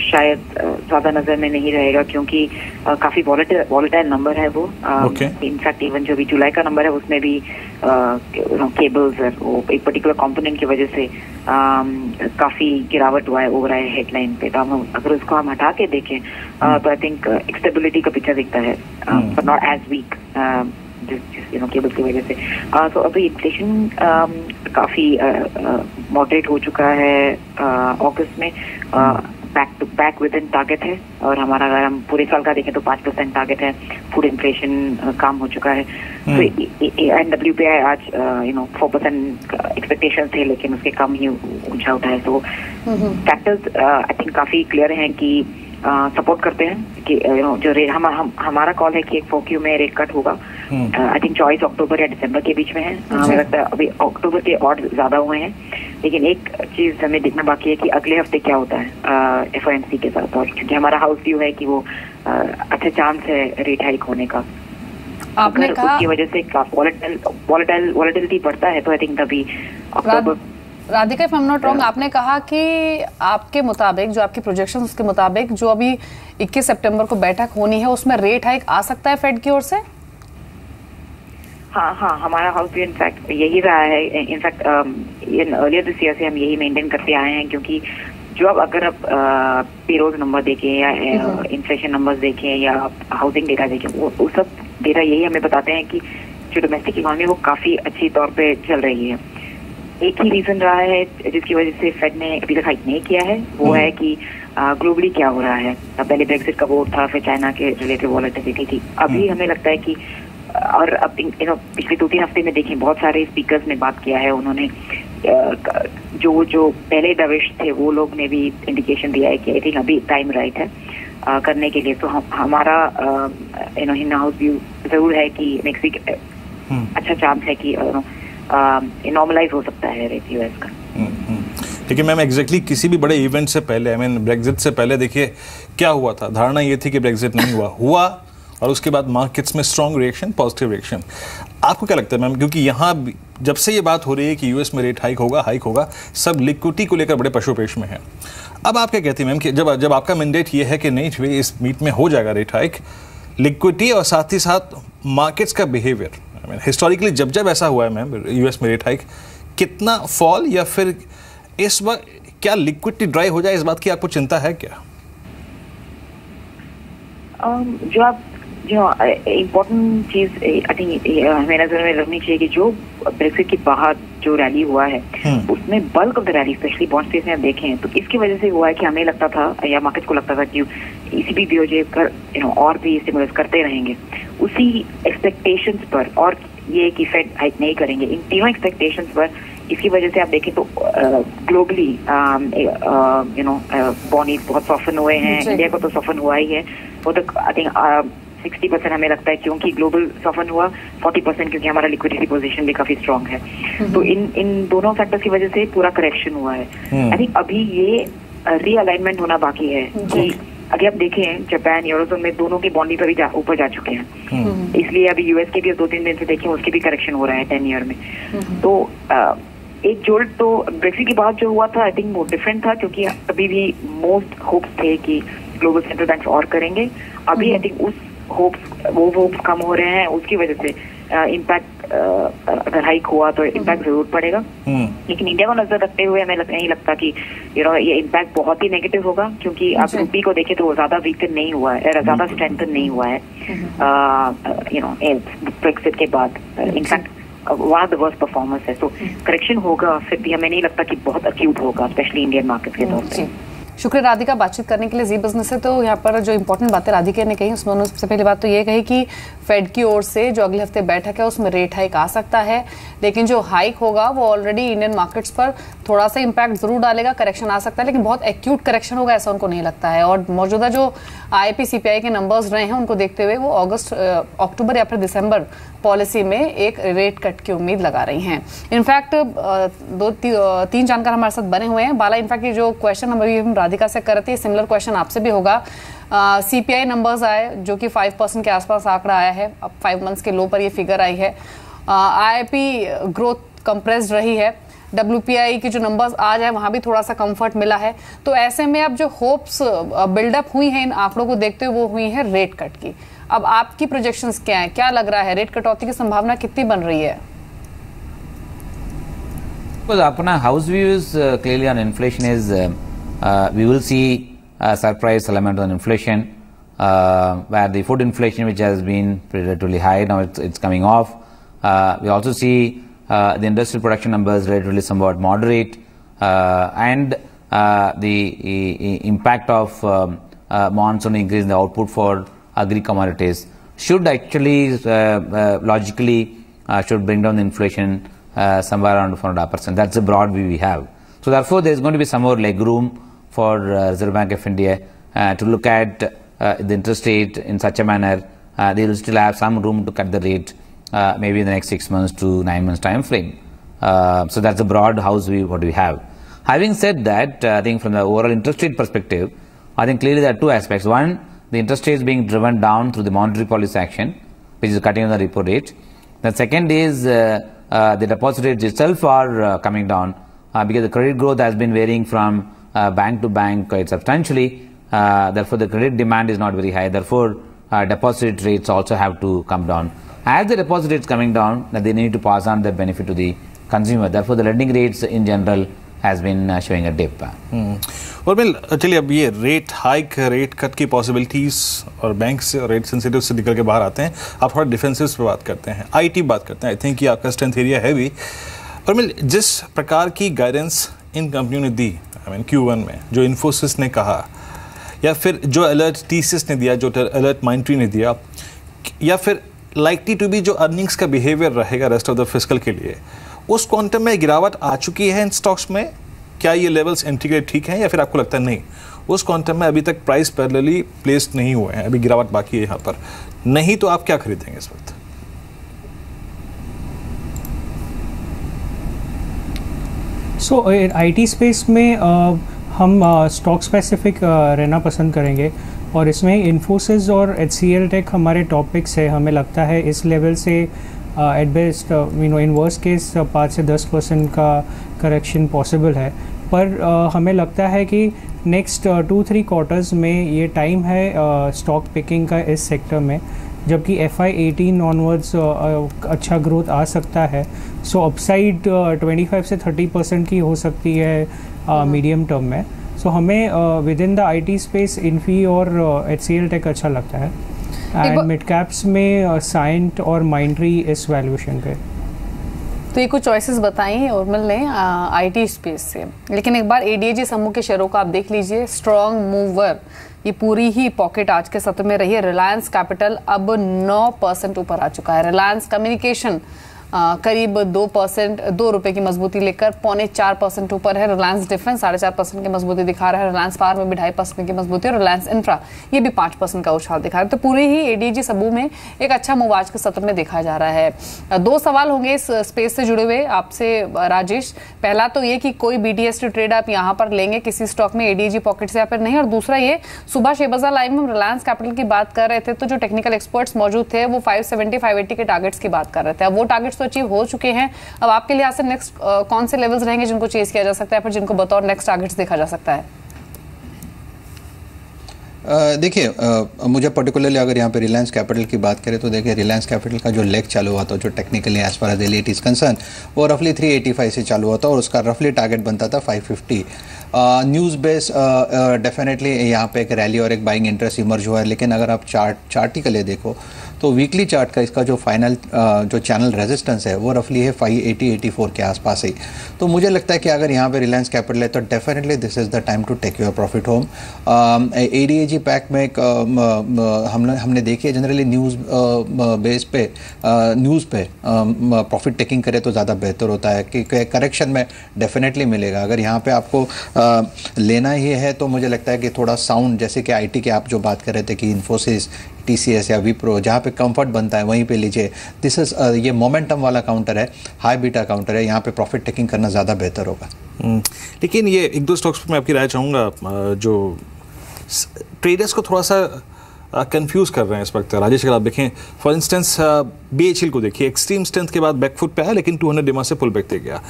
शायद ज्यादा नजर में नहीं रहेगा, क्योंकि काफी वॉलेटाइल नंबर है वो। इनफैक्ट इवन जो भी जुलाई का नंबर है उसमें भी केबल्स है, वो एक पर्टिकुलर कंपोनेंट की वजह से काफी गिरावट हुआ है ओवर आए हेडलाइन पे। तो हम अगर उसको हम हटा के देखें तो आई थिंक स्टेबिलिटी का पिक्चर दिखता है, but not as weak cable की वजह से। तो अभी इन्फ्लेशन काफी मॉडरेट हो चुका है अगस्त में, back to back within target है, और हमारा अगर हम पूरे साल का देखें तो 5% टारगेट है। फूड इन्फ्लेशन कम हो चुका है। तो NWPI आज 4% एक्सपेक्टेशन थे, लेकिन उसके कम ही ऊंचा उठा है। तो फैक्टर्स आई थिंक काफी क्लियर हैं कि सपोर्ट करते हैं कि जो रेट हमारा कॉल है कि एक 4Q में रेट कट होगा। आई थिंक चॉइस अक्टूबर या दिसंबर के बीच में है। हमें लगता है अभी अक्टूबर के ऑड ज्यादा हुए हैं, लेकिन एक चीज हमें देखना बाकी है कि अगले हफ्ते क्या होता है FOMC के साथ, और क्योंकि हमारा हाउस व्यू है कि वो अच्छा चांस है रेट हाइक होने का। आपने कहा उसकी वजह से वॉलेटिलिटी बढ़ता है, तो आई थिंक तभी October. Radhika, if I am not wrong, आपने कहा कि आपके मुताबिक, जो आपकी प्रोजेक्शन उसके मुताबिक, जो अभी 21 सितंबर को बैठक होनी है उसमें रेट हाइक आ सकता है फेड की ओर से? हाँ, हमारा हाउस व्यू इनफैक्ट यही रहा है। In fact in earlier this year से हम यही मेंटेन करते आए हैं, क्योंकि जो अब अगर आप पेरोल नंबर देखें या इन्फ्लेशन नंबर्स देखें या हाउसिंग डेटा देखें, वो सब डेटा यही हमें बताते हैं कि जो डोमेस्टिक इकोनॉमी वो काफी अच्छी तौर पे चल रही है। एक ही रीजन रहा है जिसकी वजह से फेड ने अभी तक हाइक नहीं किया है, वो है कि ग्लोबली क्या हो रहा है। पहले ब्रेक्सिट का वोट था, फिर चाइना के रिलेटेड वॉलेटिलिटी थी। अभी हमें लगता है कि, और अब पिछले 2-3 हफ्ते में देखें बहुत सारे स्पीकर्स ने बात किया है, उन्होंने जो पहले दवेश थे वो लोग ने भी इंडिकेशन दिया है कि आई थिंक अभी टाइम राइट है करने के लिए। तो हमारा इन हाउस व्यू जरूर है कि नेक्स्ट वीक अच्छा चांस है कि नॉर्मलाइज हो सकता है रेट यूएस का। देखिए मैम, एग्जैक्टली किसी भी बड़े इवेंट से पहले, आई मीन ब्रेक्जिट से पहले देखिए क्या हुआ था। धारणा ये थी कि ब्रेक्जिट नहीं हुआ और उसके बाद मार्केट्स में स्ट्रॉन्ग रिएक्शन, पॉजिटिव रिएक्शन। आपको क्या लगता है मैम, क्योंकि यहाँ जब से ये बात हो रही है कि यूएस में रेट हाइक होगा, सब लिक्विडिटी को लेकर बड़े पशुपेश में है। अब आप क्या कहती हैं मैम कि जब आपका मैंडेट ये है कि नहीं इस मीट में हो जाएगा रेट हाइक, लिक्विडिटी और साथ ही साथ मार्केट्स का बिहेवियर, आई मीन हिस्टोरिकली जब ऐसा हुआ है मैम यूएस में रेट हाइक, कितना फॉल या फिर इस वक्त क्या लिक्विडिटी ड्राई हो जाए, इस बात की आपको चिंता है क्या? जो इम्पोर्टेंट चीज आई थिंक हमें नजर में रखनी चाहिए कि जो ब्रेक्सिट के बाद जो रैली हुआ है उसमें bulk of the rally specially bond space में आप देखें तो इसकी वजह से हुआ है कि हमें लगता था या मार्केट को लगता था कि ECB BOJ और भी स्टिमुलस करते रहेंगे उसी एक्सपेक्टेशंस पर, और ये कि फेड हाइक नहीं करेंगे, इन तीनों एक्सपेक्टेशंस पर। इसकी वजह से आप देखें तो ग्लोबली बॉन्ड बहुत सॉफन हुए हैं, इंडिया को तो सॉफन हुआ ही है, वो तो आई थिंक 60% हमें लगता है क्योंकि ग्लोबल सॉफन हुआ, 40% क्योंकि हमारा लिक्विडिटी पोजीशन भी काफी स्ट्रांग है। तो इन दोनों फैक्टर्स की वजह से पूरा करेक्शन हुआ है। आई थिंक अभी ये रीअलाइनमेंट होना बाकी है कि अगर आप देखें जापान यूरोजोन में दोनों के बॉन्ड भी ऊपर जा चुके हैं, इसलिए अभी यूएस के भी 2-3 दिन से देखें उसके भी करेक्शन हो रहा है 10 ईयर में। तो एक जोल्ट तो ब्रेक्सिट के बाद जो हुआ था आई थिंक वो डिफरेंट था, क्योंकि अभी भी मोस्ट होप्स थे कि ग्लोबल सेंट्रल बैंक और करेंगे। अभी आई थिंक उस होप्स कम हो रहे हैं, उसकी वजह से इम्पैक्ट अगर हाइक हुआ तो इम्पैक्ट जरूर पड़ेगा। लेकिन इंडिया को नजर रखते हुए हमें नहीं लगता कि ये इम्पैक्ट बहुत ही नेगेटिव होगा, क्योंकि आप रूपी को देखें तो वो ज्यादा वीकन नहीं हुआ है, ज्यादा स्ट्रेंथन नहीं हुआ है ब्रेक्सिट के बाद। In fact one of the worst performance है। तो करेक्शन होगा, फिर भी हमें नहीं लगता कि बहुत अक्यूट होगा, स्पेशली इंडियन मार्केट के तौर पर। शुक्रिया राधिका बातचीत करने के लिए जी बिजनेस से। तो यहाँ पर जो इंपॉर्टेंट बातें राधिका ने कही उसमें उन्होंने सबसे पहली बात तो ये कही कि फेड की ओर से जो अगले हफ्ते बैठक है उसमें रेट हाइक आ सकता है, लेकिन जो हाइक होगा वो ऑलरेडी इंडियन मार्केट्स पर थोड़ा सा इंपैक्ट जरूर डालेगा, करेक्शन आ सकता है, लेकिन बहुत एक्यूट करेक्शन होगा ऐसा उनको नहीं लगता है। और मौजूदा जो IIP CPI के नंबर्स रहे हैं उनको देखते हुए वो अक्टूबर या फिर दिसंबर पॉलिसी में एक रेट कट की उम्मीद लगा रही हैं। इनफैक्ट 2-3 जानकार हमारे साथ बने हुए हैं। बाला, इनफैक्ट ये जो क्वेश्चन हम राधिका से कर रहे थे, सिमिलर क्वेश्चन आपसे भी होगा। CPI नंबर्स आए जो कि 5% के आसपास आंकड़ा आया है, अब 5 मंथ्स के लो पर ये फिगर आई है। IIP ग्रोथ कंप्रेस्ड रही है, WPI के जो नंबर्स आज है वहां भी थोड़ा सा कंफर्ट मिला है। तो ऐसे में अब जो होप्स बिल्डअप हुई हैं इन आंकड़ों को देखते हुए वो हुई है रेट कट की। अब आपकी प्रोजेक्शंस क्या है, क्या लग रहा है रेट कटौती की संभावना कितनी बन रही है? अपना house views clearly on inflation is we will see surprise element on inflation, where the food inflation, which has been relatively high, now it's coming off. We also see the industrial production numbers relatively somewhat moderate, and the impact of monsoon increase in the output for agri commodities should actually logically should bring down the inflation somewhere around 4.5%. That's the broad view we have. So therefore, there is going to be some more leg room for Reserve Bank of India to look at the interest rate in such a manner. They will still have some room to cut the rate maybe in the next 6 months to 9 months time frame. So that's a broad house view what we have. Having said that, I think from the overall interest rate perspective, I think clearly there are two aspects. One, the interest rate is being driven down through the monetary policy action, which is cutting of the repo rate. The second is the deposit rates itself are coming down because the credit growth has been varying from bank to bank quite substantially. Therefore, the credit demand is not very high. Therefore, deposit rates also have to come down. As the deposit rates coming down, they need to pass on that benefit to the consumer. Therefore, the lending rates in general has been showing a dip. और bill चलिए अब ये rate hike rate cut की possibilities और bank से rate sensitive से निकल के बाहर आते हैं। आप थोड़ा डिफेंसिव पे बात करते हैं, IT बात करते हैं। आई थिंक ये आपका स्ट्रेंथ एरिया है भी। और बिल जिस प्रकार की गाइडेंस इन कंपनियों ने दी, आई मीन Q1 में जो इन्फोसिस ने कहा, या फिर जो अलर्ट TCS ने दिया, जो अलर्ट माइंडट्री ने दिया, या फिर लाइकली टू बी जो अर्निंग्स का बिहेवियर रहेगा रेस्ट ऑफ द फिस्कल के लिए, उस क्वांटम में गिरावट आ चुकी है इन स्टॉक्स में? क्या ये लेवल्स एंट्री के ठीक हैं, या फिर आपको लगता है नहीं उस क्वांटम में अभी तक प्राइस पैरेलली प्लेस्ड नहीं हुए हैं, अभी गिरावट बाकी है यहाँ पर? नहीं तो आप क्या खरीदेंगे इस वक्त? सो IT स्पेस में हम स्टॉक स्पेसिफिक रहना पसंद करेंगे, और इसमें इन्फोसिस और HCL टेक हमारे टॉपिक्स है। हमें लगता है इस लेवल से at best in worst case 5 से 10% का करेक्शन पॉसिबल है, पर हमें लगता है कि नेक्स्ट 2-3 क्वार्टर्स में ये टाइम है स्टॉक पिकिंग का इस सेक्टर में, जबकि FY 18 ऑनवर्ड्स अच्छा ग्रोथ आ सकता है। सो अपसाइड 25 से 30% की हो सकती है मीडियम टर्म में। सो हमें with in the IT space Infy और HCL टेक अच्छा लगता है, एंड मिड कैप्स में साइंट और माइंडट्री इस वैल्यूएशन पे। तो ये कुछ चॉइसेस बताई उर्मिल ने IT स्पेस से, लेकिन एक बार ADAG समूह के शेयरों को आप देख लीजिए। स्ट्रॉन्ग मूवर ये पूरी ही पॉकेट आज के सत्र में रही है। रिलायंस कैपिटल अब 9% ऊपर आ चुका है। रिलायंस कम्युनिकेशन करीब 2% 2 रुपए की मजबूती लेकर 3.25% ऊपर है। रिलायंस डिफेंस 4.5% की मजबूती दिखा रहा है। रिलायंस पावर में भी 2.5% की मजबूती, और रिलायंस इंफ्रा ये भी 5% का उछाल दिखा रहा है। तो पूरे ही ADAG समूह में एक अच्छा मूव आज के सत्र में देखा जा रहा है। 2 सवाल होंगे इस स्पेस से जुड़े हुए आपसे राजेश। पहला तो ये कि कोई BTS ट्रेड आप यहाँ पर लेंगे किसी स्टॉक में ADAG पॉकेट से या फिर नहीं, और दूसरा ये सुबह शेबजा लाइव में हम रिलायंस कैपिटल की बात कर रहे थे तो जो टेक्निकल एक्सपर्ट्स मौजूद थे वो 570-580 के टारगेट्स की बात कर रहे थे। अब वो टारगेट्स तो अचीव हो चुके हैं। अब आपके लिहाज से नेक्स्ट कौन से लेवल्स रहेंगे जिनको चेस किया जा सकता है, फिर जिनको बतौर नेक्स्ट टारगेट्स देखा जा सकता है? देखिए, मुझे पर्टिकुलरली अगर यहाँ पे रिलायंस कैपिटल की बात करें तो देखिए रिलायंस कैपिटल का जो लेग चालू हुआ था, जो technically as far as elite is concern, वो रफली 385 से चालू हुआ था और उसका रफली टारगेट बनता था 550। न्यूज़ बेस डेफिनेटली यहाँ पे एक रैली और एक बाइंग इंटरेस्ट इमर्ज हुआ है, लेकिन अगर आप चार्ट के लिए देखो तो वीकली चार्ट का इसका जो फाइनल जो चैनल रेजिस्टेंस है वो रफली है 580-84 के आसपास ही। तो मुझे लगता है कि अगर यहाँ पे रिलायंस कैपिटल है तो definitely this is the time to take your profit home. ADAG pack में एक हमने देखी है जनरली न्यूज़ बेस पे न्यूज़ पे प्रॉफिट टेकिंग करे तो ज़्यादा बेहतर होता है कि करेक्शन में डेफिनेटली मिलेगा। अगर यहाँ पे आपको लेना ही है तो मुझे लगता है कि थोड़ा साउंड, जैसे कि IT के आप जो बात कर रहे थे कि इन्फोसिस, TCS या विप्रो, जहाँ पे कंफर्ट बनता है वहीं पे लीजिए। दिस इज ये मोमेंटम वाला काउंटर है, हाई बीटा काउंटर है, यहाँ पे प्रॉफिट टेकिंग करना ज़्यादा बेहतर होगा। लेकिन ये 1-2 स्टॉक्स पर मैं आपकी राय चाहूँगा। जो ट्रेडर्स को थोड़ा सा कंफ्यूज कर रहे हैं इस वक्त। राजेश, अगर आप देखें फॉर इंस्टेंस BHEL को देखिए, एक्सट्रीम स्ट्रेंथ के बाद बैकफुट पे आया लेकिन 200 डिमा से पुल बैक दे गया।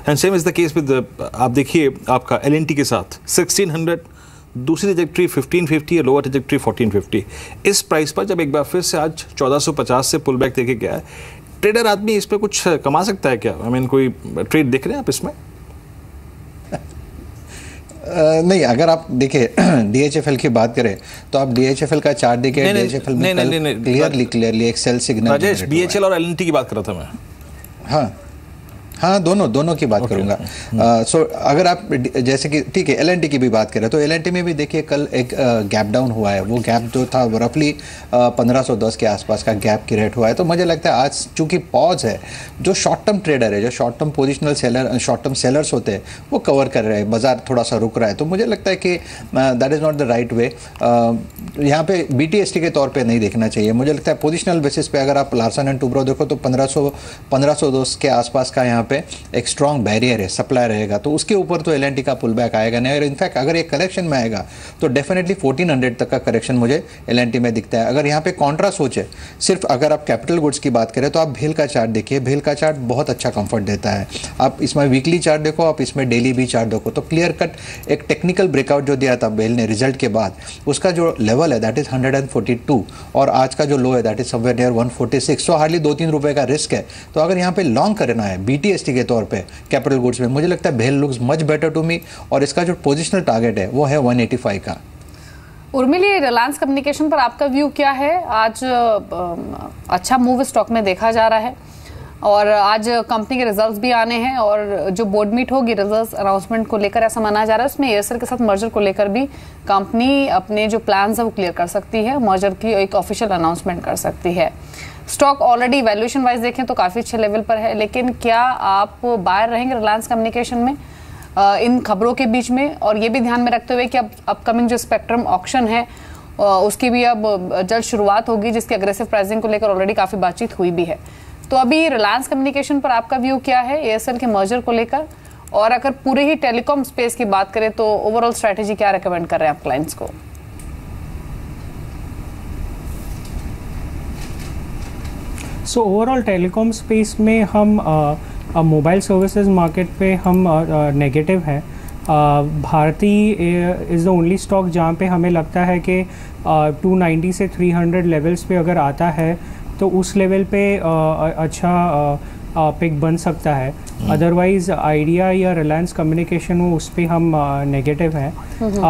And same is the case with आप देखिए आपका LNT के साथ 1600, दूसरी ट्रैजेक्टरी 1550 लोअर ट्रैजेक्टरी 1450। इस प्राइस पर जब एक बार फिर से आज 1450 से पुल बैक देके गया है, ट्रेडर आदमी इस पर कुछ कमा सकता है क्या? आई मीन कोई ट्रेड देख रहे हैं आप इसमें? नहीं, अगर आप देखिए DHFL की बात करें तो आप DHFL का चार्ट देखिए, DHFL में क्लियरली एक सेल सिग्नल। राजेश, BHEL और LNT की बात कर रहा था मैं। हाँ, दोनों की बात करूंगा। सो अगर आप जैसे कि ठीक है LNT की भी बात करें तो LNT में भी देखिए कल एक गैप डाउन हुआ है। वो गैप जो था रफली 1510 के आसपास का गैप क्रिएट हुआ है। तो मुझे लगता है आज चूंकि पॉज है, जो शॉर्ट टर्म ट्रेडर है, जो short term positional seller, short term sellers होते हैं, वो कवर कर रहे हैं, बाजार थोड़ा सा रुक रहा है। तो मुझे लगता है कि that is not the right way. यहाँ पे BTST के तौर पर नहीं देखना चाहिए। मुझे लगता है पोजिशनल बेसिस पे अगर आप लार्सन एंड टुब्रो देखो तो 1510 के आसपास का यहाँ पे एक स्ट्रॉन्ग बैरियर है, सप्लाई रहेगा। तो उसके ऊपर तो LNT का पुल बैक आएगा नहीं। और इनफैक्ट अगर ये करेक्शन में आएगा तो डेफिनेटली 1400 तक का करेक्शन मुझे LNT में दिखता है। अगर यहाँ पे कॉन्ट्रा सोचे, सिर्फ अगर आप कैपिटल गुड्स की बात करें तो आप भेल का चार्ट देखिए, भेल का चार्ट बहुत अच्छा कंफर्ट देता है। आप इसमें वीकली चार्ट देखो, आप इसमें डेली भी चार्ट देखो, तो क्लियर कट एक टेक्निकल ब्रेकआउट जो दिया था भेल ने रिजल्ट के बाद, उसका जो लेवल है दैट इज 142 और आज का जो लो है दैट इज समवेयर नियर 146। तो हार्डली 2-3 रुपए का रिस्क है। तो अगर यहाँ पे लॉन्ग करना है BTST के तौर पे कैपिटल गुड्स में, मुझे लगता है भेल looks much better to me और इसका जो पोजिशनल टारगेट है वो है 185 का। उर्मिली, रिलायंस कम्युनिकेशन पर आपका व्यू क्या है? आज अच्छा मूव स्टॉक में देखा जा रहा है और आज कंपनी के रिजल्ट्स भी आने हैं और जो बोर्ड मीट होगी रिजल्ट्स अनाउंसमेंट को लेकर ऐसा माना जा रहा है, उसमें एयरसेल के साथ मर्जर को लेकर भी कंपनी अपने जो प्लान्स है वो क्लियर कर सकती है, मर्जर की एक ऑफिशियल अनाउंसमेंट कर सकती है। स्टॉक ऑलरेडी वैल्यूएशन वाइज देखें तो काफी अच्छे लेवल पर है, लेकिन क्या आप बायर रहेंगे रिलायंस कम्युनिकेशन में इन खबरों के बीच में? और ये भी ध्यान में रखते हुए कि अब अपकमिंग जो स्पेक्ट्रम ऑक्शन है उसकी भी अब जल्द शुरुआत होगी, जिसकी अग्रेसिव प्राइसिंग को लेकर ऑलरेडी काफी बातचीत हुई भी है। तो अभी रिलायंस कम्युनिकेशन पर आपका व्यू क्या है एयरसेल के मर्जर को लेकर? और अगर पूरे ही टेलीकॉम स्पेस की बात करें तो ओवरऑल स्ट्रैटेजी क्या रेकमेंड कर रहे हैं आप क्लाइंट्स को? सो ओवरऑल टेलीकॉम स्पेस में हम मोबाइल सर्विसेज मार्केट पे हम नेगेटिव है। Bharti is the only stock जहाँ पे हमें लगता है कि 290 से 300 लेवल्स पे अगर आता है तो उस लेवल पे अच्छा पिक बन सकता है। अदरवाइज आइडिया या रिलायंस कम्युनिकेशन वो उस पर हम नेगेटिव हैं।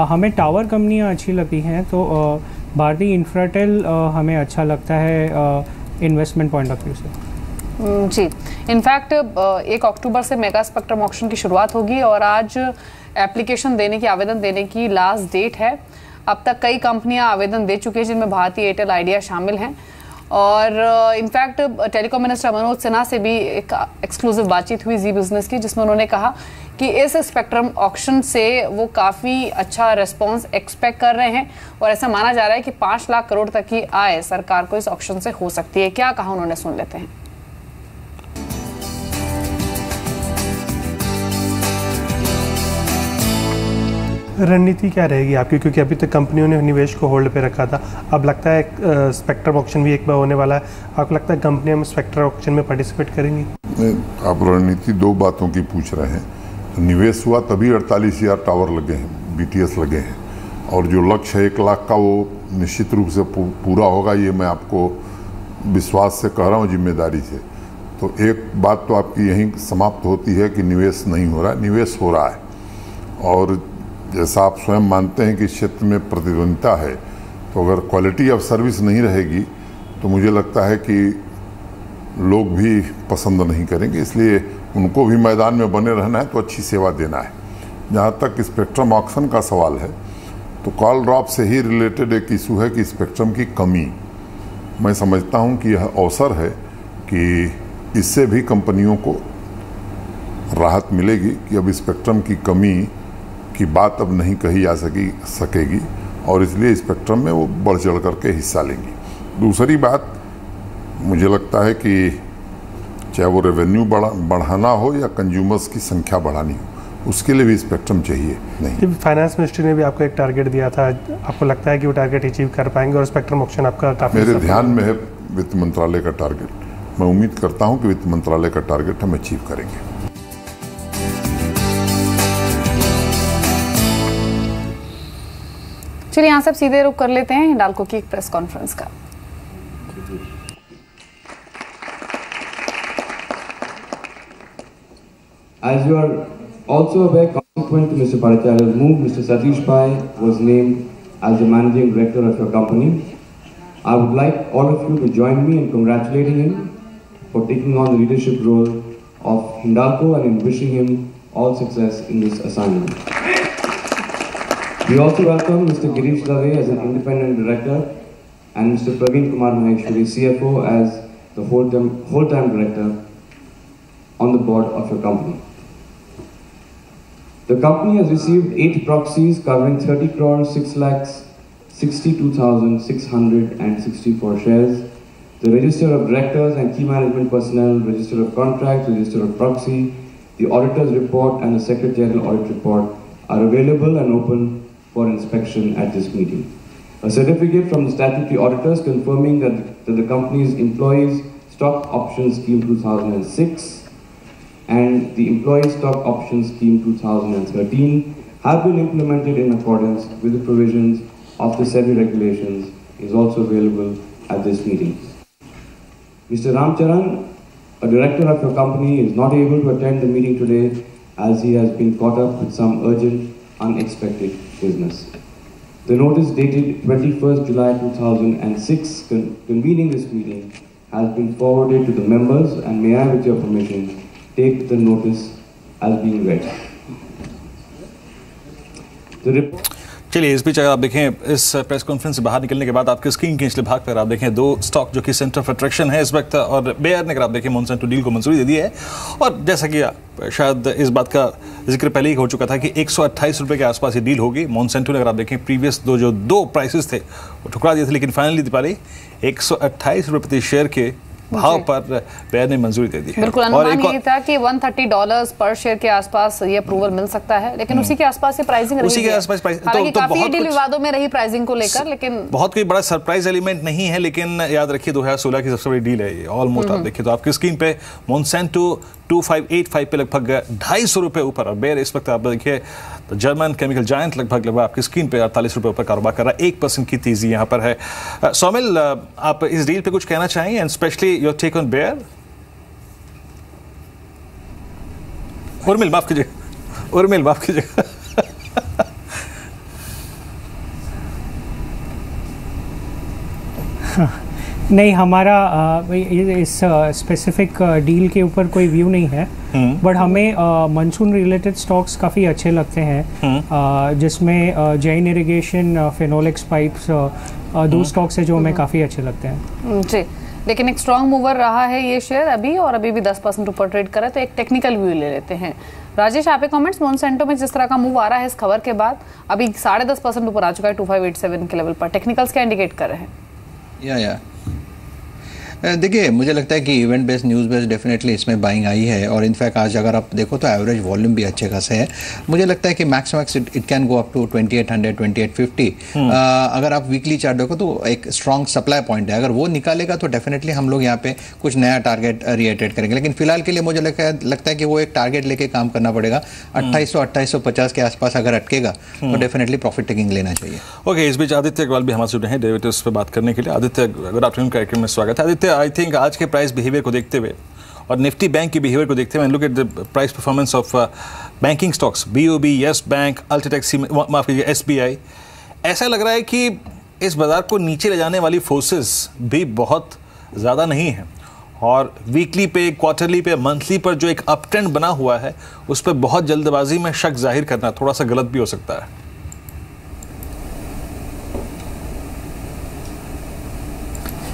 हमें टावर कंपनियाँ अच्छी लगती हैं, तो भारती इंफ्राटेल हमें अच्छा लगता है इन्वेस्टमेंट पॉइंट ऑफ व्यू से। जी, इनफैक्ट 1 अक्टूबर से मेगा स्पेक्ट्रम ऑक्शन की शुरुआत होगी और आज एप्लीकेशन देने की, आवेदन देने की लास्ट डेट है। अब तक कई कंपनियां आवेदन दे चुकी हैं जिनमें भारती एयरटेल आइडिया शामिल हैं और in fact telecom minister Manoj Sinha से भी एक एक्सक्लूसिव बातचीत हुई जी बिजनेस की, जिसमें उन्होंने कहा कि इस स्पेक्ट्रम ऑक्शन से वो काफ़ी अच्छा रिस्पांस एक्सपेक्ट कर रहे हैं और ऐसा माना जा रहा है कि 5 लाख करोड़ तक की आय सरकार को इस ऑक्शन से हो सकती है। क्या कहा उन्होंने, सुन लेते हैं। रणनीति क्या रहेगी आपकी, क्योंकि अभी तक कंपनियों ने निवेश को होल्ड पे रखा था, अब लगता है स्पेक्ट्रम ऑक्शन भी एक बार होने वाला है, आपको लगता है कंपनियां स्पेक्ट्रम ऑक्शन में पार्टिसिपेट करेंगी? आप रणनीति 2 बातों की पूछ रहे हैं। तो निवेश हुआ तभी 48,000 टावर लगे हैं, BTS लगे हैं, और जो लक्ष्य है 1 लाख का वो निश्चित रूप से पूरा होगा, ये मैं आपको विश्वास से कह रहा हूँ, जिम्मेदारी से। तो एक बात तो आपकी यहीं समाप्त होती है कि निवेश नहीं हो रहा है, निवेश हो रहा है। और जैसा आप स्वयं मानते हैं कि इस क्षेत्र में प्रतिद्वंदिता है, तो अगर क्वालिटी ऑफ सर्विस नहीं रहेगी तो मुझे लगता है कि लोग भी पसंद नहीं करेंगे, इसलिए उनको भी मैदान में बने रहना है तो अच्छी सेवा देना है। जहाँ तक स्पेक्ट्रम ऑक्शन का सवाल है तो कॉल ड्रॉप से ही रिलेटेड एक इशू है कि स्पेक्ट्रम की कमी। मैं समझता हूँ कि यह अवसर है कि इससे भी कंपनियों को राहत मिलेगी कि अब स्पेक्ट्रम की कमी की बात अब नहीं कही जा सकेगी और इसलिए स्पेक्ट्रम में वो बढ़ चढ़ करके हिस्सा लेंगी। दूसरी बात, मुझे लगता है कि चाहे वो रेवेन्यू बढ़ाना हो या कंज्यूमर्स की संख्या बढ़ानी हो, उसके लिए भी स्पेक्ट्रम चाहिए। नहीं, फाइनेंस मिनिस्ट्री ने भी आपको एक टारगेट दिया था, आपको लगता है कि वो टारगेट अचीव कर पाएंगे और स्पेक्ट्रम ऑक्शन आपका काफी मेरे ध्यान में है वित्त मंत्रालय का टारगेट। मैं उम्मीद करता हूं कि वित्त मंत्रालय का टारगेट हम अचीव करेंगे। चलिए यहाँ से सीधे रुक कर लेते हैं हिंडाल्को की एक प्रेस कॉन्फ्रेंस का। As you are also aware, consequent to Mr. Bhattacharya's move, Mr. Satish Pai was named as the managing director of your company. I would like all of you to join me in congratulating him for taking on the leadership role of Hindalco and in wishing him all success in this assignment. We also welcome Mr. Girish Dave as an independent director and Mr. Praveen Kumar Maheshwari, CFO, as the whole-time director on the board of your company. The company has received 8 proxies covering 30 crore 6,62,664 shares. The register of directors and key management personnel, register of contracts, register of proxy, the auditor's report and the secretarial audit report are available and open for inspection at this meeting. A certificate from the statutory auditors confirming that the company's employees stock option scheme 2006 and the Employee Stock Option Scheme 2013 have been implemented in accordance with the provisions of the SEBI regulations is also available at this meeting. Mr. Ramcharan, a director of your company, is not able to attend the meeting today as he has been caught up with some urgent, unexpected business. The notice dated 21st July 2006 convening this meeting has been forwarded to the members, and may I, with your permission, take the notice as being read. चलिए इस बीच अगर आप देखें इस press conference से बाहर निकलने के बाद आपके स्क्रीन के निचले भाग पर आप देखें 2 स्टॉक जो कि सेंटर ऑफ अट्रैक्शन है इस वक्त, और बेयर ने अगर आप देखें मोनसेंटो डील को मंजूरी दे दी है। और जैसा कि शायद इस बात का जिक्र पहले ही हो चुका था कि 128 रुपये के आसपास ये डील होगी। मोनसेंटो ने अगर आप देखें प्रीवियस दो प्राइसेस थे वो ठुकरा दिए थे, लेकिन फाइनली दीपाली 128 रुपये प्रति शेयर के भाव पर बेयर ने मंजूरी दे दी है। बिल्कुल, अनुमान यही था कि $130 पर शेयर के आसपास ये अप्रूवल मिल सकता है, लेकिन उसी के आसपास ये प्राइसिंग रही है। उसी के आसपास हालांकि काफी डील विवादों में रही प्राइसिंग को लेकर, लेकिन बहुत कोई बड़ा सरप्राइज एलिमेंट नहीं है। लेकिन याद रखिए 2016 की सबसे बड़ी डील है ये ऑलमोस्ट। आप देखिए तो आपकी स्क्रीन पे मोनसेंटो 2585 पे लगभग 250 रुपये ऊपर, और बेयर इस वक्त आप देखिए तो जर्मन केमिकल जायंट लगभग आपकी स्क्रीन पे 48 रुपये ऊपर कारोबार कर रहा है। 1% की तेजी यहाँ पर है। सोमिल, आप इस डील पे कुछ कहना चाहेंगे and specially your take on bear? Urmil माफ कीजिएगा। नहीं, हमारा इस स्पेसिफिक डील के ऊपर कोई व्यू नहीं है, बट हमें मानसून रिलेटेड स्टॉक्स काफ़ी अच्छे लगते हैं, जिसमें Jain irrigation, Finolex pipes, 2 stocks है जो हमें काफ़ी अच्छे लगते हैं जी। लेकिन एक स्ट्रॉन्ग मूवर रहा है ये शेयर अभी, और अभी भी 10% ऊपर ट्रेड कर रहा है। तो एक टेक्निकल व्यू ले लेते हैं। राजेश, आपके कमेंट्स मोनसेंटो में जिस तरह का मूव आ रहा है इस खबर के बाद, अभी 10.5% ऊपर आ चुका है 2587 के लेवल पर। टेक्निकल्स क्या इंडिकेट कर रहे हैं? या देखिए, मुझे लगता है कि event based, news based definitely इसमें बाइंग आई है, और इनफैक्ट आज अगर आप देखो तो एवरेज वॉल्यूम भी अच्छे खासे है। मुझे लगता है कि max it can go up to 2800 2850। अगर आप वीकली चार्ट देखो तो एक स्ट्रॉन्ग सप्लाई पॉइंट है, अगर वो निकालेगा तो डेफिनेटली हम लोग यहाँ पे कुछ नया टारगेट रिएटेड करेंगे। लेकिन फिलहाल के लिए मुझे लगता है कि वो एक टारगेट लेके काम करना पड़ेगा। 2800-2850 के आसपास अगर अटकेगा तो डेफिनेटली प्रॉफिट टेकिंग लेना चाहिए। ओके, इस बीच आदित्य अग्रवाल भी हमारे जुड़े हैं डेरिवेटिव्स पे बात करने के लिए। आदित्य, गुड आफ्टरनून कार्यक्रम में स्वागत है। आदित्य, आई थिंक आज के प्राइस बिहेवियर को देखते हुए और निफ्टी बैंक की बिहेवियर को देखते हुए, look at the price performance of banking stocks, BOB, yes bank, UltraTech, माफ कीजिए SBI, ऐसा लग रहा है कि इस बाजार को नीचे ले जाने वाली फोर्सेस भी बहुत ज़्यादा नहीं है, और वीकली पे, क्वार्टरली पे, मंथली पर जो एक अप ट्रेंड बना हुआ है उस पर बहुत जल्दबाजी में शक जाहिर करना थोड़ा सा गलत भी हो सकता है।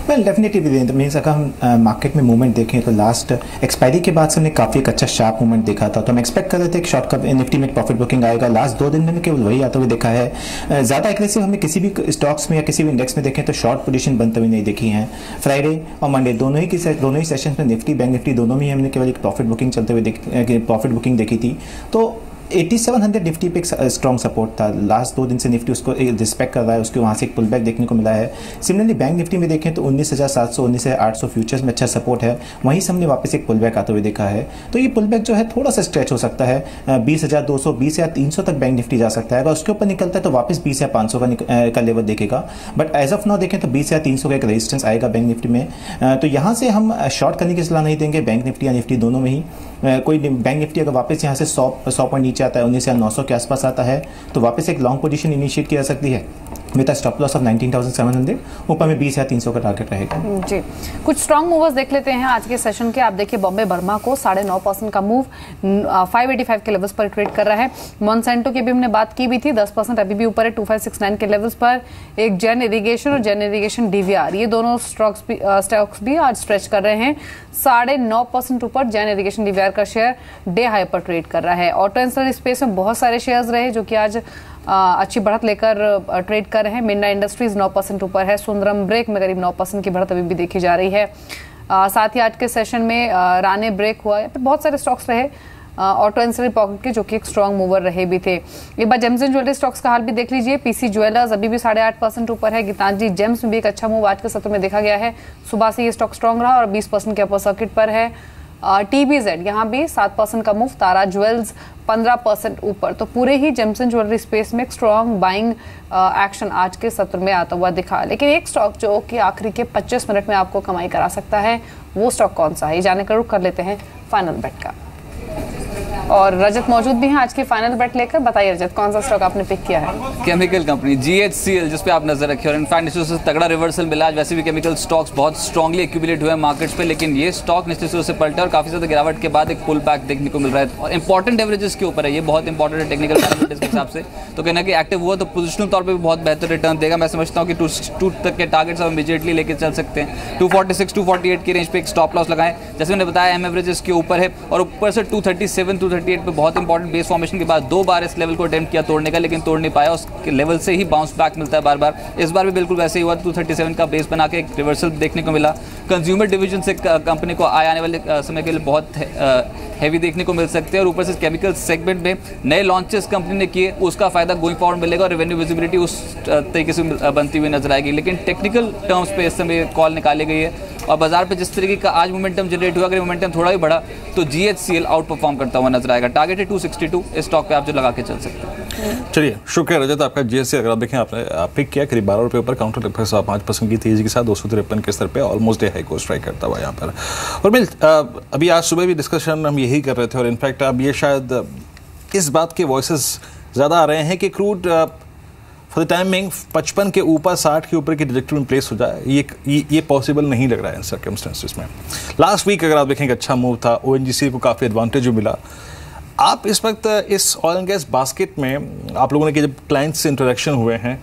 वेल डेफिनेटली वीरेंद्र, मीन्स अगर हम मार्केट में मूवमेंट देखें तो लास्ट एक्सपायरी के बाद से हमने काफ़ी एक अच्छा शार्प मूवमेंट देखा था, तो हम एक्सपेक्ट कर रहे थे कि शॉर्ट कप निफ्टी में प्रॉफिट बुकिंग आएगा। लास्ट 2 दिन में केवल वही आता हुआ देखा है। ज़्यादा एग्रेसिव हमें किसी भी स्टॉक्स में या किसी भी इंडेक्स में देखें तो शॉर्ट पोजीशन बनते हुए नहीं देखी है। फ्राइडे और मंडे दोनों ही सेशंस में निफ्टी बैंक निफ्टी दोनों में हमने केवल एक प्रॉफिट बुकिंग चलते हुए प्रॉफिट बुकिंग देखी थी। तो 8700 निफ्टी पे एक स्ट्रॉन्ग सपोर्ट था, लास्ट 2 दिन से निफ्टी उसको रिस्पेक्ट कर रहा है, उसके वहाँ से एक पुल बैक देखने को मिला है। सिमिलरली बैंक निफ्टी में देखें तो 19,700 19,800 फ्यूचर्स में अच्छा सपोर्ट है, वहीं से हमने वापस एक पुल बैक आते हुए देखा है। तो ये पुल बैक जो है थोड़ा सा स्ट्रेच हो सकता है, 20,200 20,300 तक बैंक निफ्टी जा सकता है। अगर उसके ऊपर निकलता है तो वापस 20,500 का लेवल देखेगा, बट एज ऑफ नाउ देखें तो 20,300 का एक रेजिस्टेंस आएगा बैंक निफ्टी में। तो यहाँ से हम शॉर्ट करने की सलाह नहीं देंगे बैंक निफ्टी या निफ्टी दोनों में ही। कोई बैंक निफ्टी अगर वापस यहाँ से 100 पॉइंट नीचे आता है, 19,900 के आसपास आता है, तो वापस एक लॉन्ग पोजीशन इनिशिएट की जा सकती है विद स्टॉप लॉस ऑफ 19,700, ऊपर में 20,300 का टारगेट रहेगा। जी, कुछ स्ट्रॉन्ग मूवर्स देख लेते हैं आज के सेशन के। आप देखिए बॉम्बे बर्मा को 9.5% का मूव 585 के लेवल्स पर ट्रेड कर रहा है। मॉन्सेंटो की भी हमने बात की भी थी, 10% अभी भी ऊपर है 2569 के लेवल्स पर। एक जेन इरिगेशन और जेन इरिगेशन डीवीआर, ये दोनों स्टॉक्स भी आज स्ट्रेच कर रहे हैं। 9.5% ऊपर जेन इरिगेशन डीवीआर का शेयर डे हाई पर ट्रेड कर रहा है। ऑटो एंसिलरी स्पेस में बहुत सारे शेयर्स रहे जो कि आज अच्छी बढ़त लेकर ट्रेड कर रहे हैं। मिन्ना इंडस्ट्रीज 9% ऊपर है। सुंदरम ब्रेक में करीब 9% की बढ़त अभी भी देखी जा रही है। साथ ही आज के सेशन में राने ब्रेक हुआ, बहुत सारे स्टॉक्स रहे ऑटो एंसिलरी पॉकेट के जो कि एक स्ट्रॉन्ग मूवर रहे भी थे। एक बार जेम्स एंड ज्वेलरी स्टॉक्स का हाल भी देख लीजिए। पीसी ज्वेलर्स अभी भी 8.5% ऊपर है। गीतांजलि जेम्स में भी एक अच्छा मूव आज के सत्र में देखा गया है। सुबह से ये स्टॉक स्ट्रॉन्ग रहा और 20% के अपर सर्किट पर है। टीबीजेड यहाँ भी 7% का मूव। तारा ज्वेल्स 15% ऊपर। तो पूरे ही जेम्स एंड ज्वेलरी स्पेस में एक स्ट्रॉन्ग बाइंग एक्शन आज के सत्र में आता हुआ दिखा। लेकिन एक स्टॉक जो कि आखिरी के 25 मिनट में आपको कमाई करा सकता है, वो स्टॉक कौन सा है, जाने का रुख कर लेते हैं फाइनल बेट का। और रजत मौजूद भी हैं आज की फाइनल बेट लेकर। बताइए रजत, कौन सा स्टॉक आपने पिक किया है? केमिकल कंपनी GHCL, जिस पे आप नजर रखें, और इनफैक्ट निश्चित रूप से तगड़ा रिवर्सल मिला आज। वैसे भी केमिकल स्टॉक्स बहुत स्ट्रांगली एक्यूमुलेट हुए हैं मार्केट्स पे, लेकिन ये स्टॉक निश्चित रूप से पलटा और काफी ज्यादा गिरावट के बाद एक पुल बैक देखने को मिल रहा है। और इंपॉर्टेंट एवरेजेस के ऊपर है, ये बहुत इंपॉर्टेंट है टेक्निकल पैरामीटर्स के हिसाब से। तो कहना कि एक्टिव हुआ तो पोजिशनल तौर पर भी बहुत बेहतर रिटर्न देगा। मैं समझता हूँ कि 2 तक के टारगेट्स हम इमीडिएटली लेकर चल सकते हैं। 246 248 की रेंज पे एक स्टॉप लॉस लगाएं, जैसे मैंने बताया एम एवरेजेस के ऊपर है। और ऊपर से 237 238 पे बहुत इंपॉर्टेंट बेस फॉर्मेशन के बाद 2 बार इस लेवल को अटेम्प्ट किया तोड़ने का, लेकिन तोड़ नहीं पाया। उसके लेवल से ही बाउंस बैक मिलता है बार बार। इस बार भी बिल्कुल वैसे ही हुआ, 237 का बेस बना के एक रिवर्सल देखने को मिला। कंज्यूमर डिवीजन से कंपनी को आने वाले समय के लिए बहुत हैवी देखने को मिल सकते हैं। और ऊपर से केमिकल सेगमेंट में नए लॉन्चेस कंपनी ने किए, उसका फायदा गोइंग फॉरवर्ड मिलेगा और रेवेन्यू विजिबिलिटी उस तरीके से बनती हुई नजर आएगी। लेकिन टेक्निकल टर्म्स पे इस समय कॉल निकाली गई है और बाजार पे जिस तरीके का आज मोमेंटम जनरेट हुआ, अगर मोमेंटम थोड़ा भी बढ़ा तो GHCL आउट परफॉर्म करता हुआ नजर आएगा। टारगेट है 262, इस स्टॉक पे आप जो लगा के चल सकते हैं। चलिए, शुक्रिया रजत। आपका GHCL अगर आप देखें, आपने पिक किया करीब 12 रुपये ऊपर, काउंटर 5% की तेजी के साथ 253 के स्तर पे ऑलमोस्ट डे हाई को स्ट्राइक करता हुआ यहाँ पर। और मिल अभी आज सुबह भी डिस्कशन हम यही कर रहे थे और इनफैक्ट अब ये शायद इस बात के वॉइसेस ज़्यादा आ रहे हैं कि क्रूड फॉर द टाइमिंग 55 के ऊपर 60 के ऊपर की ट्रैजेक्टरी में प्लेस हो जाए, ये पॉसिबल नहीं लग रहा है इन सर्कमस्टेंसेस में। लास्ट वीक अगर आप देखें अच्छा मूव था, ONGC को काफ़ी एडवांटेज मिला। आप इस वक्त इस ऑयल एंड गैस बास्केट में आप लोगों ने कि जब क्लाइंट से इंटरेक्शन हुए हैं,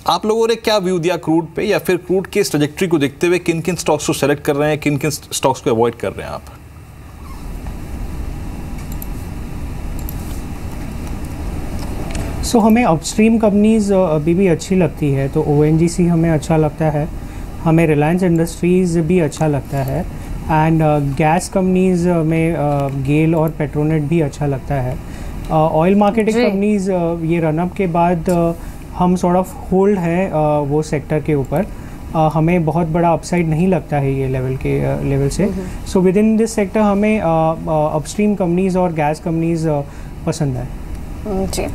आप लोगों ने क्या व्यू दिया क्रूड पे, या फिर क्रूड के इस ट्रैजेक्टरी को देखते हुए किन किन स्टॉक्स को सेलेक्ट कर रहे हैं, किन किन स्टॉक्स को अवॉइड कर रहे हैं आप? सो हमें अपस्ट्रीम कंपनीज अभी भी अच्छी लगती है, तो ONGC हमें अच्छा लगता है, हमें रिलायंस इंडस्ट्रीज़ भी अच्छा लगता है, एंड गैस कंपनीज में गेल और पेट्रोनेट भी अच्छा लगता है। ऑयल मार्केटिंग कंपनीज ये रनअप के बाद हम सॉर्ट ऑफ होल्ड है वो सेक्टर के ऊपर। हमें बहुत बड़ा अपसाइड नहीं लगता है ये लेवल से। So with in this sector हमें अपस्ट्रीम कंपनीज और गैस कंपनीज पसंद है। जी,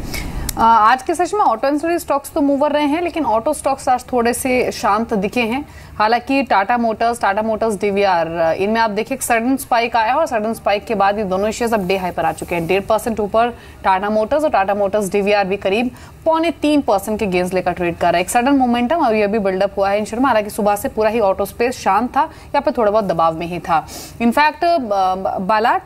आज के सेशन में ऑटो एंसिलरी स्टॉक्स तो मूवर रहे हैं, लेकिन ऑटो स्टॉक्स आज थोड़े से शांत दिखे हैं। हालांकि टाटा मोटर्स डीवीआर, इनमें आप देखिए एक सडन स्पाइक आया और सडन स्पाइक के बाद ये दोनों शेयर्स अब डे हाई पर आ चुके हैं। 1.5% ऊपर टाटा मोटर्स और टाटा मोटर्स डीवीआर भी करीब 3.25% के गेंस लेकर ट्रेड कर रहा है। एक सडन मोमेंटम अभी अभी बिल्डअप हुआ है इन शेयर में। हालांकि सुबह से पूरा ही ऑटो स्पेस शांत था या फिर थोड़ा बहुत दबाव में ही था। इनफैक्ट बाला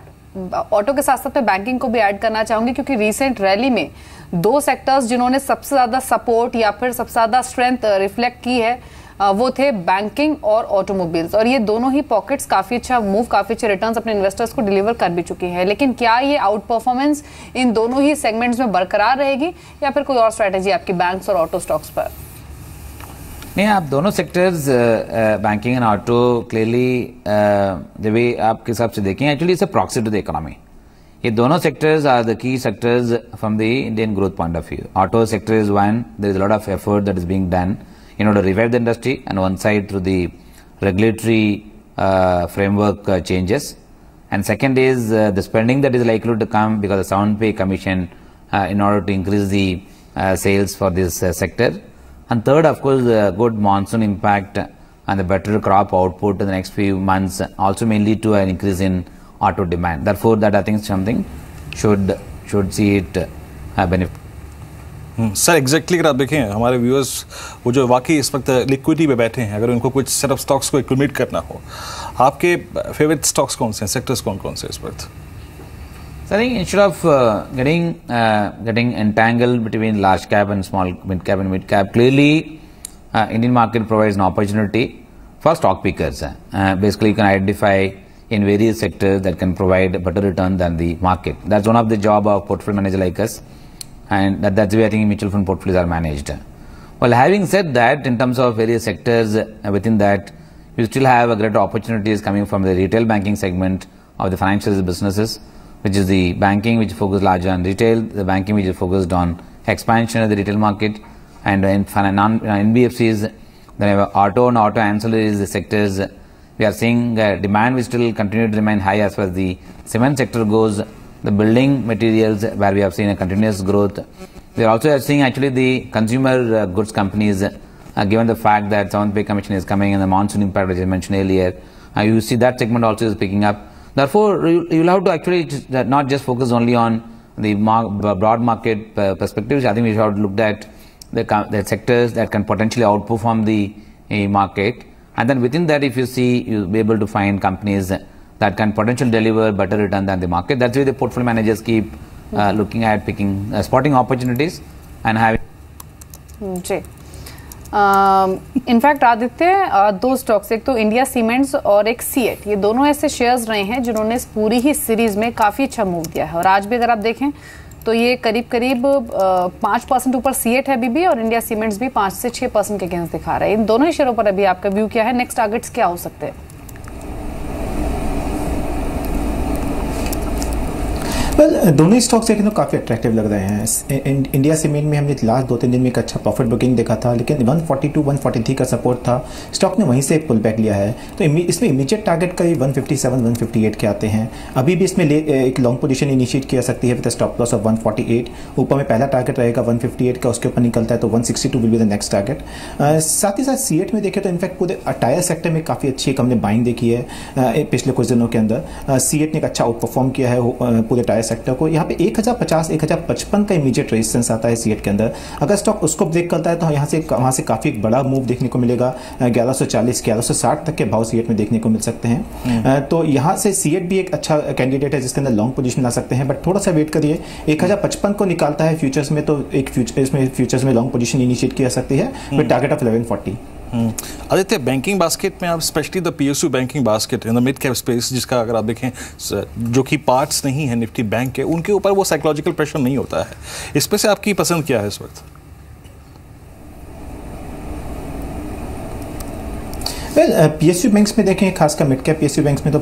ऑटो के साथ साथ मैं बैंकिंग को भी ऐड करना चाहूंगी, क्योंकि रिसेंट रैली में 2 सेक्टर्स जिन्होंने सबसे ज्यादा सपोर्ट या फिर सबसे ज्यादा स्ट्रेंथ रिफ्लेक्ट की है वो थे बैंकिंग और ऑटोमोबाइल्स। और ये दोनों ही पॉकेट्स काफी अच्छा मूव, काफी अच्छे रिटर्न्स अपने इन्वेस्टर्स को डिलीवर कर भी चुकी है। लेकिन क्या ये आउट परफॉर्मेंस इन दोनों ही सेगमेंट्स में बरकरार रहेगी या फिर कोई और स्ट्रेटेजी आपकी बैंक्स और ऑटो स्टॉक्स पर? नहीं, आप दोनों sectors banking and auto clearly जब भी आपके हिसाब से देखें, actually it's a proxy to the economy. ये दोनों sectors are the key sectors from the Indian growth point of view. Auto sector is one. There is a lot of effort that is being done in order to revive the industry, and one side through the regulatory framework changes, and second is the spending that is likely to come because of sound pay commission in order to increase the sales for this sector, and third, of course, good monsoon impact and the better crop output in the next few months also may lead to an increase in auto demand. Therefore, that I think something should see it benefit. Sir exactly अगर आप देखें हमारे viewers वो जो वाकई इस वक्त liquidity पे बैठे हैं, अगर उनको कुछ सेट ऑफ स्टॉक्स को एक्यूमुलेट करना हो, आपके फेवरेट स्टॉक्स कौन से हैं, सेक्टर्स कौन कौन से इस वक्त? So I think instead of getting entangled between large cap and small mid cap and mid cap, clearly Indian market provides an opportunity for stock pickers. Basically, you can identify in various sectors that can provide better return than the market. That's one of the job of portfolio manager like us. And that's the way I think mutual fund portfolios are managed. Well, having said that, in terms of various sectors within that, you still have greater opportunities coming from the retail banking segment of the financial businesses, which is the banking which focuses largely on retail, the banking which is focused on expansion of the retail market, and in NBFCs, then auto and auto ancillaries, the sectors, we are seeing demand which still continue to remain high as far as the cement sector goes. The building materials where we have seen a continuous growth. We are also seeing actually the consumer goods companies, given the fact that sound pay commission is coming and the monsoon impact which I mentioned earlier, you see that segment also is picking up. Therefore, you will have to actually not just focus only on the broad market perspectives. I think we should have looked at the sectors that can potentially outperform the market, and then within that, if you see, you'll be able to find companies that can potentially deliver better return than the market. That's why the portfolio managers keep looking at spotting opportunities and having. जी, in fact Aditya, दो stocks, एक तो India cements और एक CEAT, ये दोनों ऐसे shares रहे हैं जिन्होंने इस पूरी ही सीरीज में काफी अच्छा मूव दिया है, और आज भी अगर आप देखें तो ये करीब 5% ऊपर सीएट है अभी भी, और इंडिया सीमेंट्स भी 5 से 6% के अगेंस्ट दिखा रहा है। इन दोनों ही शेयरों पर अभी आपका व्यू क्या है? नेक्स्ट टारगेट्स क्या हो सकते हैं? दोनों स्टॉक्स देखें तो काफ़ी अट्रैक्टिव लग रहे हैं। इंडिया सीमेंट में हमने लास्ट 2-3 दिन में एक अच्छा प्रॉफिट बुकिंग देखा था, लेकिन 142-143 का सपोर्ट था, स्टॉक ने वहीं से एक पुल बैक लिया है, तो इसमें इमीडिएट टारगेट करीब 157-158 के आते हैं। अभी भी इसमें एक लॉन्ग पोजीशन इनिशिएट किया सकती है विद स्टॉप लॉस ऑफ 148। ऊपर में पहला टारगेट रहेगा 158 का, उसके ऊपर निकलता है तो 162 will be the next target. साथ ही साथ सीएट में देखें तो इनफैक्ट पूरे टायर सेक्टर में काफ़ी अच्छी एक हमने बाइंग देखी है पिछले कुछ दिनों के अंदर। सीएट ने एक अच्छा आउट परफॉर्म किया है पूरे टायर सेक्टर को। यहाँ पे 1050-1055 का इमीडिएट रेजिस्टेंस आता है सीएट के अंदर। अगर स्टॉक उसको ब्रेक करता है तो वहाँ से काफ़ी एक बड़ा मूव देखने को मिलेगा। 1140-1160 तक के भाव सीएट में देखने को मिल सकते हैं। तो यहाँ से सीएट भी एक अच्छा कैंडिडेट है जिसके अंदर लॉन्ग पोजीशन ला सकते हैं, बट थोड़ा सा वेट करिए। 1055 को निकालता है फ्यूचर्स में, तो इसमें फ्यूचर्स में लॉन्ग पोजीशन इनिशिएट किया सकती है with target of 1140। Aditya, banking basket में आप specially the PSU banking basket in the mid cap space, जिसका अगर आप देखें जो कि पार्ट्स नहीं है निफ्टी बैंक के, उनके ऊपर वो साइकोलॉजिकल प्रेशर नहीं होता है, इसमें से आपकी पसंद क्या है इस वक्त? पीएसयू बैंक्स में देखें, खासकर मिड कैप पीएसयू बैंक्स में तो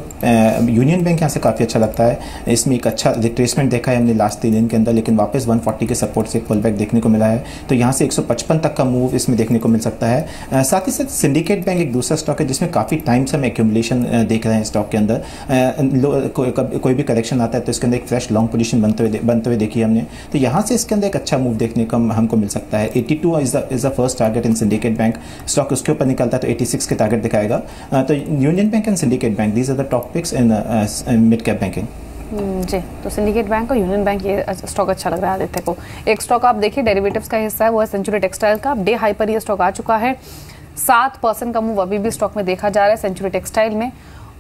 यूनियन बैंक यहाँ से काफ़ी अच्छा लगता है। इसमें एक अच्छा रिट्रेसमेंट देखा है हमने लास्ट 3 दिन के अंदर, लेकिन वापस 140 के सपोर्ट से पुल बैक देखने को मिला है, तो यहाँ से 155 तक का मूव इसमें देखने को मिल सकता है। साथ ही साथ सिंडिकेट बैंक एक दूसरा स्टॉक है जिसमें काफ़ी टाइम से हम एक्यूमुलेशन देख रहे हैं स्टॉक के अंदर। कोई भी करेक्शन आता है तो इसके अंदर एक फ्रेश लॉन्ग पोजीशन बनते हुए देखी हमने, तो यहाँ से इसके अंदर एक अच्छा मूव देखने को हमको मिल सकता है। 82 is the first target in syndicate bank. Stock उसके ऊपर निकलता है तो 86 के टारगेट दिखाएगा। तो Union Bank and Syndicate Bank, these are the top picks in mid cap banking. जी, तो सिंडिकेट बैंक और यूनियन बैंक, ये स्टॉक अच्छा लग रहा है आदित्य को। एक स्टॉक आप देखिए डेरिवेटिव्स का हिस्सा है, वो है सेंचुरी टेक्सटाइल का। डे हाई पर ये स्टॉक आ चुका है, 7% का मूव अभी भी स्टॉक में देखा जा रहा है सेंचुरी टेक्सटाइल में।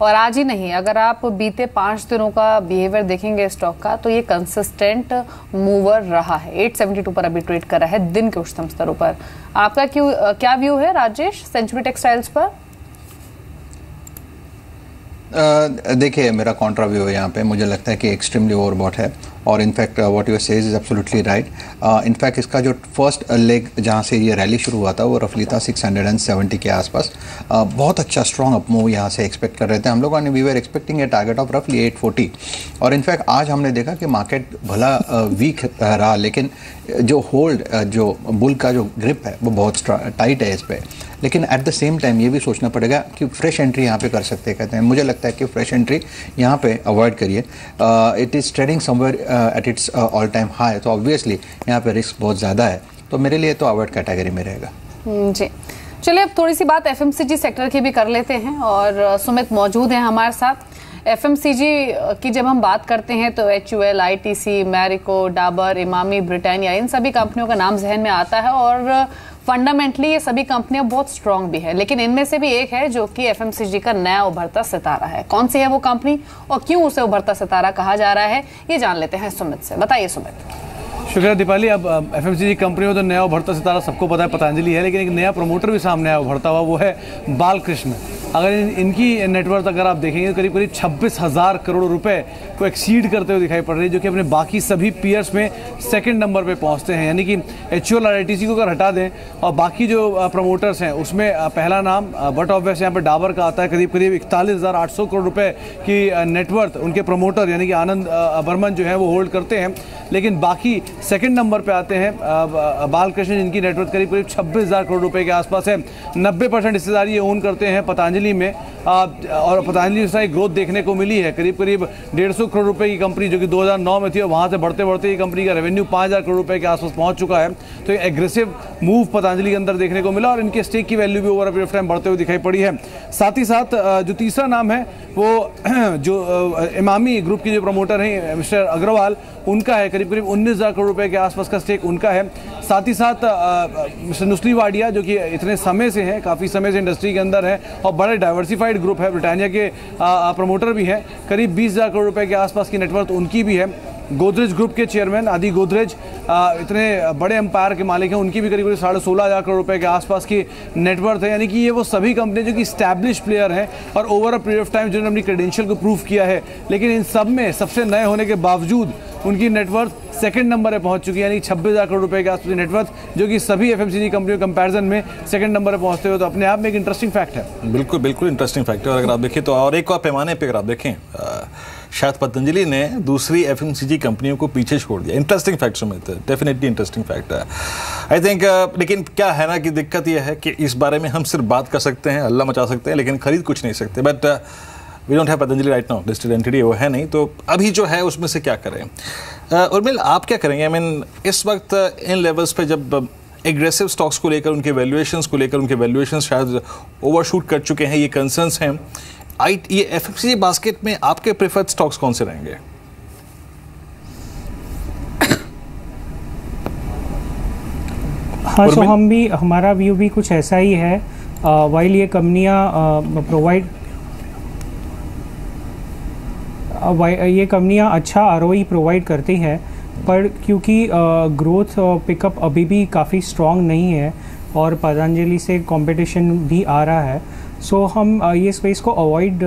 और आज ही नहीं, अगर आप बीते 5 दिनों का बिहेवियर देखेंगे स्टॉक का, तो ये कंसिस्टेंट मूवर रहा है। 872 पर अभी ट्रेड कर रहा है दिन के उच्चतम स्तरों पर। आपका क्या व्यू है राजेश सेंचुरी टेक्सटाइल्स पर? देखिए, मेरा कॉन्ट्रा व्यू है यहाँ पे। मुझे लगता है कि एक्सट्रीमली ओवरबॉट है और in fact what you says is absolutely right. In fact इसका जो फर्स्ट लेग जहाँ से ये रैली शुरू हुआ था वो रफली था 670 के आसपास। बहुत अच्छा स्ट्रॉन्ग अप मूव यहाँ से एक्सपेक्ट कर रहे थे हम लोगों ने। We were expecting a target of रफली 840 और इनफैक्ट आज हमने देखा कि मार्केट भला वीक रहा, लेकिन जो होल्ड जो बुल का जो ग्रिप है वो बहुत टाइट है इस पर। लेकिन एट द सेम टाइम ये भी सोचना पड़ेगा कि फ्रेश एंट्री यहाँ पे कर सकते हैं। कहते हैं मुझे लगता है कि फ्रेश एंट्री यहाँ पे अवॉइड करिए। It is trading somewhere at its all time high, तो ऑब्वियसली यहाँ पे रिस्क बहुत ज़्यादा है, तो मेरे लिए तो अवॉइड कैटेगरी में रहेगा। जी चलिए, अब थोड़ी सी बात एफएमसीजी सेक्टर की भी कर लेते हैं और सुमित मौजूद हैं हमारे साथ। एफएमसीजी की जब हम बात करते हैं तो HUL, ITC, Marico, Dabur, Emami, Britannia, इन सभी कंपनियों का नाम जहन में आता है और फंडामेंटली ये सभी कंपनियां बहुत स्ट्रांग भी है। लेकिन इनमें से भी एक है जो कि एफएमसीजी का नया उभरता सितारा है। कौन सी है वो कंपनी और क्यों उसे उभरता सितारा कहा जा रहा है, ये जान लेते हैं सुमित से। बताइए सुमित। शुक्रिया दीपाली। अब एफएमसीजी कंपनी में तो नया उभरता सितारा सबको पता है पतंजलि है, लेकिन एक नया प्रमोटर भी सामने आया उभरता हुआ, वो है बालकृष्ण। अगर इनकी नेटवर्थ अगर आप देखेंगे करीब करीब 26,000 करोड़ रुपए को एक्सीड करते हुए दिखाई पड़ रही है, जो कि अपने बाकी सभी पीयर्स में सेकंड नंबर पे पहुंचते हैं। यानी कि HUL और ITC को अगर हटा दें और बाकी जो प्रमोटर्स हैं उसमें पहला नाम बट ऑब्वियस यहाँ पे डाबर का आता है। करीब करीब 41,800 करोड़ रुपए की नेटवर्थ उनके प्रमोटर यानी कि आनंद बर्मन जो है वो होल्ड करते हैं। लेकिन बाकी सेकंड नंबर पे आते हैं बालकृष्ण, जिनकी नेटवर्थ करीब करीब 26,000 करोड़ रुपए के आसपास है। 90% हिस्सेदारी ये ओन करते हैं पतंजलि में और पतंजलि से ग्रोथ देखने को मिली है। करीब करीब 150 करोड़ रुपए की कंपनी जो कि 2009 में थी और वहाँ से बढ़ते बढ़ते ये कंपनी का रेवेन्यू 5,000 करोड़ रुपए के आसपास पहुँच चुका है। तो एक एग्रेसिव मूव पतंजलि के अंदर देखने को मिला और इनके स्टेक की वैल्यू भी over a period of time बढ़ते हुए दिखाई पड़ी है। साथ ही साथ जो तीसरा नाम है वो जो इमामी ग्रुप की जो प्रमोटर हैं मिस्टर अग्रवाल, उनका है करीब करीब 19,000 करोड़ रुपए के आसपास का स्टेक उनका है। साथ ही साथ मिस्टर नुस्ली वाडिया जो कि इतने समय से हैं, काफ़ी समय से इंडस्ट्री के अंदर है और बड़े डाइवर्सिफाइड ग्रुप है, ब्रिटानिया के प्रमोटर भी हैं। करीब 20,000 करोड़ रुपए के आसपास की नेटवर्थ उनकी भी है। गोदरेज ग्रुप के चेयरमैन आदि गोदरेज इतने बड़े एम्पायर के मालिक हैं, उनकी भी करीब करीब 16,500 करोड़ रुपए के आसपास की नेटवर्थ है। यानी कि ये वो सभी कंपनी जो कि स्टैब्लिश प्लेयर हैं और over a period of time जिन्होंने अपनी क्रेडेंशियल को प्रूव किया है। लेकिन इन सब में सबसे नए होने के बावजूद उनकी नेटवर्थ सेकंड नंबर पे पहुंच चुकी है, यानी 26,000 करोड़ रुपए के आसपास की नेटवर्थ, जो कि सभी एफएमसीजी कंपनियों के कंपैरिजन में सेकंड नंबर पे पहुंचते हुए तो अपने आप में एक इंटरेस्टिंग फैक्ट है। बिल्कुल बिल्कुल इंटरेस्टिंग फैक्ट है। और अगर आप देखें तो और एक और पैमाने पे अगर आप देखें शायद पतंजलि ने दूसरी एफएमसीजी कंपनियों को पीछे छोड़ दिया। Interesting fact Sumit, definitely interesting fact है आई थिंक। लेकिन क्या है ना कि दिक्कत यह है कि इस बारे में हम सिर्फ बात कर सकते हैं, हल्ला मचा सकते हैं, लेकिन खरीद कुछ नहीं सकते। But we don't have Patanjali right now, listed entity वो है नहीं, तो अभी जो है उसमें से क्या करें। उर्मिल आप क्या करेंगे? आई मीन इस वक्त इन लेवल्स पे जब एग्रेसिव स्टॉक्स को लेकर उनके वैल्यूएशंस शायद ओवरशूट कर चुके हैं, ये कंसर्न्स हैं, ये एफएमसीजी बास्केट में आपके प्रेफर्ड स्टॉक्स कौन से रहेंगे? हाँ, तो हम भी, हमारा व्यू भी कुछ ऐसा ही है। वाइल ये कंपनियां अच्छा ROE प्रोवाइड करती हैं, पर क्योंकि ग्रोथ पिकअप अभी भी काफ़ी स्ट्रॉन्ग नहीं है और पतंजलि से कंपटीशन भी आ रहा है, सो हम ये स्पेस को अवॉइड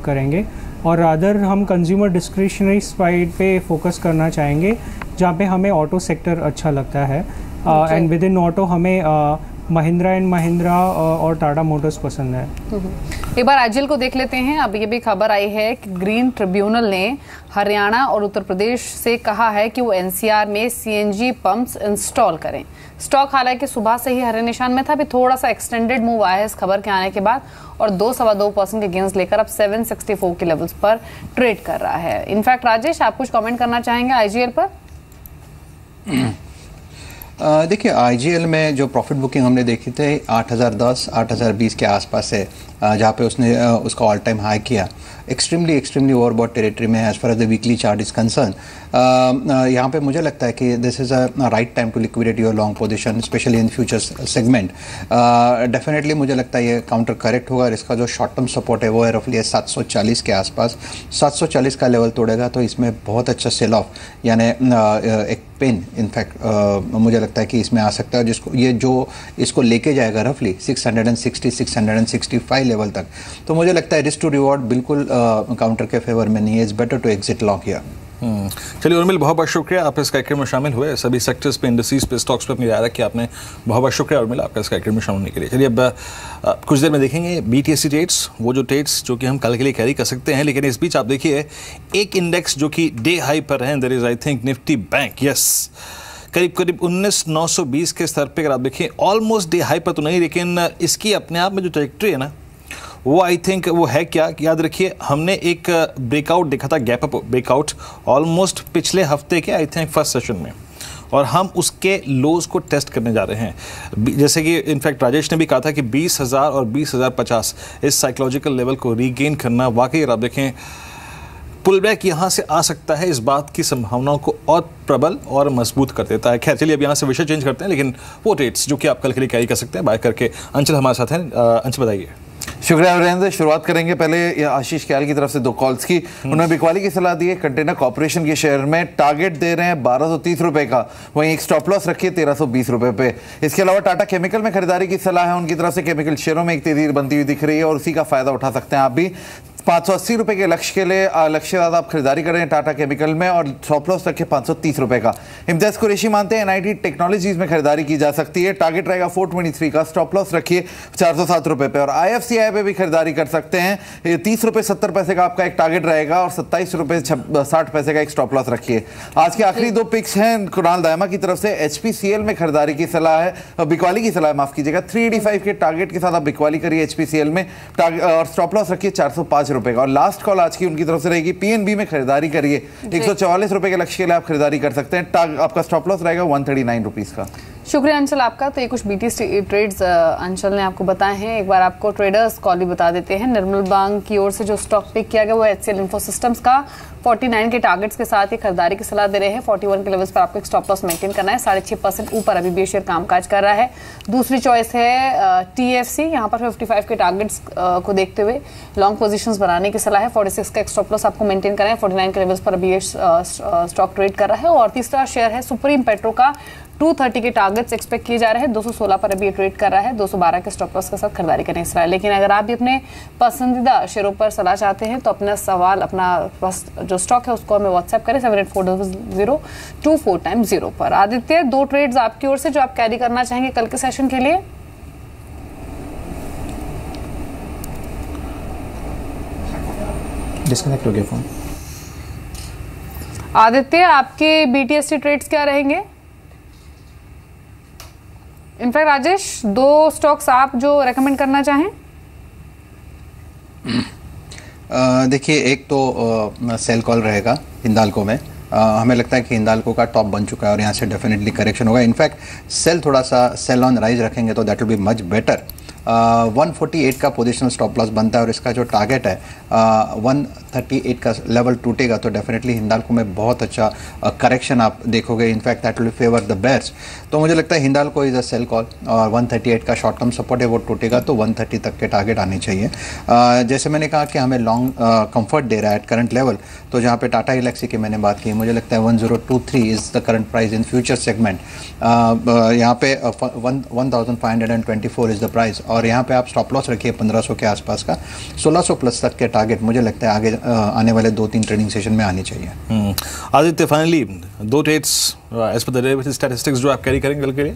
करेंगे और रादर हम कंज्यूमर डिस्क्रिशनरी साइड पे फोकस करना चाहेंगे, जहाँ पे हमें ऑटो सेक्टर अच्छा लगता है। एंड विद इन ऑटो हमें महिंद्रा एंड महिंद्रा और टाटा मोटर्स पसंद है। एक बार IGL को देख लेते हैं। अब ये भी खबर आई है कि ग्रीन ट्रिब्यूनल ने हरियाणा और उत्तर प्रदेश से कहा है कि वो NCR में CNG पंप्स इंस्टॉल करें। स्टॉक हालांकि सुबह से ही हरे निशान में था, अभी थोड़ा सा एक्सटेंडेड मूव आया है इस खबर के आने के बाद और 2-2.25% के गेंस लेकर अब 764 के लेवल्स पर ट्रेड कर रहा है। इनफैक्ट राजेश, आप कुछ कमेंट करना चाहेंगे IGL पर? देखिए IGL में जो प्रॉफिट बुकिंग हमने देखी थी 8,010 8,020 के आसपास है, जहाँ पे उसने उसका ऑल टाइम हाई किया। एक्सट्रीमली ओवरबॉट टेरिटरी में as far as the weekly chart is concern. यहाँ पे मुझे लगता है कि this is a right time to liquidate your long position, specially in future segment. Definitely मुझे लगता है ये काउंटर करेक्ट होगा और इसका जो शॉर्ट टर्म सपोर्ट है वो है रफली 740 के आसपास। 740 का लेवल तोड़ेगा तो इसमें बहुत अच्छा सेल ऑफ, यानी एक पेन इनफैक्ट मुझे लगता है कि इसमें आ सकता है, जिसको ये जो इसको लेके जाएगा रफली 660-665 लेवल तक। तो मुझे लगता है रिस्क टू रिवॉर्ड बिल्कुल काउंटर के फेवर में नहीं है। It's better to exit long here. चलिए उर्मिल, बहुत बहुत शुक्रिया आप इस कार्यक्रम में शामिल हुए। सभी सेक्टर्स पे, इंडस्ट्रीज पे, स्टॉक्स पे अपनी राय रखी आपने। बहुत बहुत शुक्रिया उर्मिल आपका इस कार्यक्रम में शामिल होने के लिए। चलिए अब कुछ देर में देखेंगे BTSE ट्रेड्स, वो जो ट्रेड्स जो कि हम कल के लिए कैरी कर सकते हैं। लेकिन इस बीच आप देखिए एक इंडेक्स जो कि डे हाई पर है, there is I think Nifty Bank, yes, करीब 19,920 के स्तर पे अगर आप देखिए ऑलमोस्ट डे हाई पर तो नहीं, लेकिन इसकी अपने आप में जो ट्रैजेक्टरी है ना, वो आई थिंक वो है क्या, याद रखिए हमने एक ब्रेकआउट देखा था, गैप अप ब्रेकआउट ऑलमोस्ट पिछले हफ्ते के आई थिंक फर्स्ट सेशन में, और हम उसके लोज को टेस्ट करने जा रहे हैं। जैसे कि इनफैक्ट राजेश ने भी कहा था कि 20,000 और 20,050 इस साइकोलॉजिकल लेवल को रीगेन करना, वाकई आप देखें पुल बैक यहाँ से आ सकता है, इस बात की संभावनाओं को और प्रबल और मजबूत कर देता है। खैर चलिए अब यहाँ से विषय चेंज करते हैं, लेकिन वो रेट्स जो कि आप कल के लिए कैरी कर सकते हैं बाय करके। अंचल हमारे साथ हैं, अंचल बताइए। शुक्रिया वीरेंद्र। शुरुआत करेंगे पहले आशीष क्याल की तरफ से 2 कॉल्स की। उन्होंने बिकवाली की सलाह दी है कंटेनर कॉर्पोरेशन के शेयर में, टारगेट दे रहे हैं 1230 रुपए का, वहीं एक स्टॉप लॉस रखिए 1320 रुपए पे। इसके अलावा टाटा केमिकल में खरीदारी की सलाह है उनकी तरफ से, केमिकल शेयरों में एक तेजी बनती हुई दिख रही है और उसी का फायदा उठा सकते हैं आप भी। 580 रुपए के लक्ष्य के लिए लक्ष्य आप खरीदारी कर रहे हैं टाटा केमिकल में, और स्टॉप लॉस रखिए 530 रुपए का। इम्तियाज कुरैशी मानते हैं NIT टेक्नोलॉजीज में खरीदारी की जा सकती है, टारगेट रहेगा 423 का, स्टॉप लॉस रखिए 407 रुपए पे, और IFCI पे भी खरीदारी कर सकते हैं। 30 रुपए 70 पैसे का आपका एक टारगेट रहेगा और 27 रुपए 60 पैसे का एक स्टॉप लॉस रखिए। आज के आखिरी 2 पिक्स हैं कुणाल दायमा की तरफ से, HPCL में खरीदारी की सलाह है, बिकवाली की सलाह है, माफ कीजिएगा। 385 के टारगेट के साथ आप बिकवाली करिए HPCL में, और स्टॉप लॉस रखिए 405 रुपए का। और लास्ट कॉल आज की उनकी तरफ से रहेगी, PNB में खरीदारी करिए, 144 रुपए के लक्ष्य के लिए आप खरीदारी कर सकते हैं, आपका स्टॉप लॉस रहेगा 139 रुपीज का। शुक्रिया अंचल आपका। तो ये कुछ BTSE ट्रेड्स अंचल ने आपको बताए हैं। एक बार आपको ट्रेडर्स कॉल भी बता देते हैं। निर्मल बैंक की ओर से जो स्टॉक पिक किया गया वो HCL इन्फोसिस्टम्स का 49 के टारगेट्स के साथ ही खरीदारी की सलाह दे रहे हैं। 41 के लेवल्स पर आपको एक स्टॉप लॉस मेंटेन करना है। 6.5% ऊपर अभी भी शेयर कामकाज कर रहा है। दूसरी चॉइस है TFC, यहाँ पर 55 के टारगेट्स को देखते हुए लॉन्ग पोजीशंस बनाने की सलाह है। 46 का एक स्टॉप लॉस आपको मेंटेन करना है। 49 के लेवल्स पर अभी ये स्टॉक ट्रेड कर रहा है। और तीसरा शेयर है सुप्रीम पेट्रो का, 230 के टारगेट्स एक्सपेक्ट किए जा रहे हैं। 216 पर अभी ये ट्रेड कर रहा है। 212 के स्टॉप लॉस के साथ खरीदारी करने की सलाह है। लेकिन अगर आप भी अपने पसंदीदा शेयरों पर सलाह चाहते हैं तो अपना सवाल, अपना जो स्टॉक है उसको हमें व्हाट्सएप करें 78400240 पर। आदित्य, 2 ट्रेड्स आपकी ओर से जो आप कैरी करना चाहेंगे कल के सेशन के लिए। डिस्कनेक्ट हो गया फोन। आदित्य, आपके BTSE ट्रेड्स क्या रहेंगे? इनफैक्ट राजेश, 2 स्टॉक्स आप जो रेकमेंड करना चाहें। देखिए, एक तो सेल कॉल रहेगा हिंदाल्को में। हमें लगता है कि हिंदाल्को का टॉप बन चुका है और यहाँ से डेफिनेटली करेक्शन होगा। इनफैक्ट सेल थोड़ा सा सेल ऑन राइज रखेंगे तो that will be much better. 148 का पोजिशनल स्टॉप लॉस बनता है और इसका जो टारगेट है 138 का लेवल टूटेगा तो डेफिनेटली हिंदाल्को में बहुत अच्छा करेक्शन आप देखोगे। In fact that will favour the bears. तो मुझे लगता है Hindalco is a sell call, और 138 का शॉर्ट टर्म सपोर्ट है वो टूटेगा तो 130 तक के टारगेट आने चाहिए। जैसे मैंने कहा कि हमें लॉन्ग कंफर्ट दे रहा है एट करंट लेवल, तो जहाँ पे टाटा एलेक्सी की मैंने बात की, मुझे लगता है 1023 is the current price in future segment. यहाँ पे 1524 इज द प्राइस, और यहाँ पे आप स्टॉप लॉस रखिए 1500 के आसपास का। 1600 प्लस तक के टारगेट मुझे लगता है आगे आने वाले 2-3 ट्रेडिंग सेशन में आनी चाहिए। Aditya, finally 2 trades as per the derivative statistics जो आप कैरी करेंगे कल के लिए।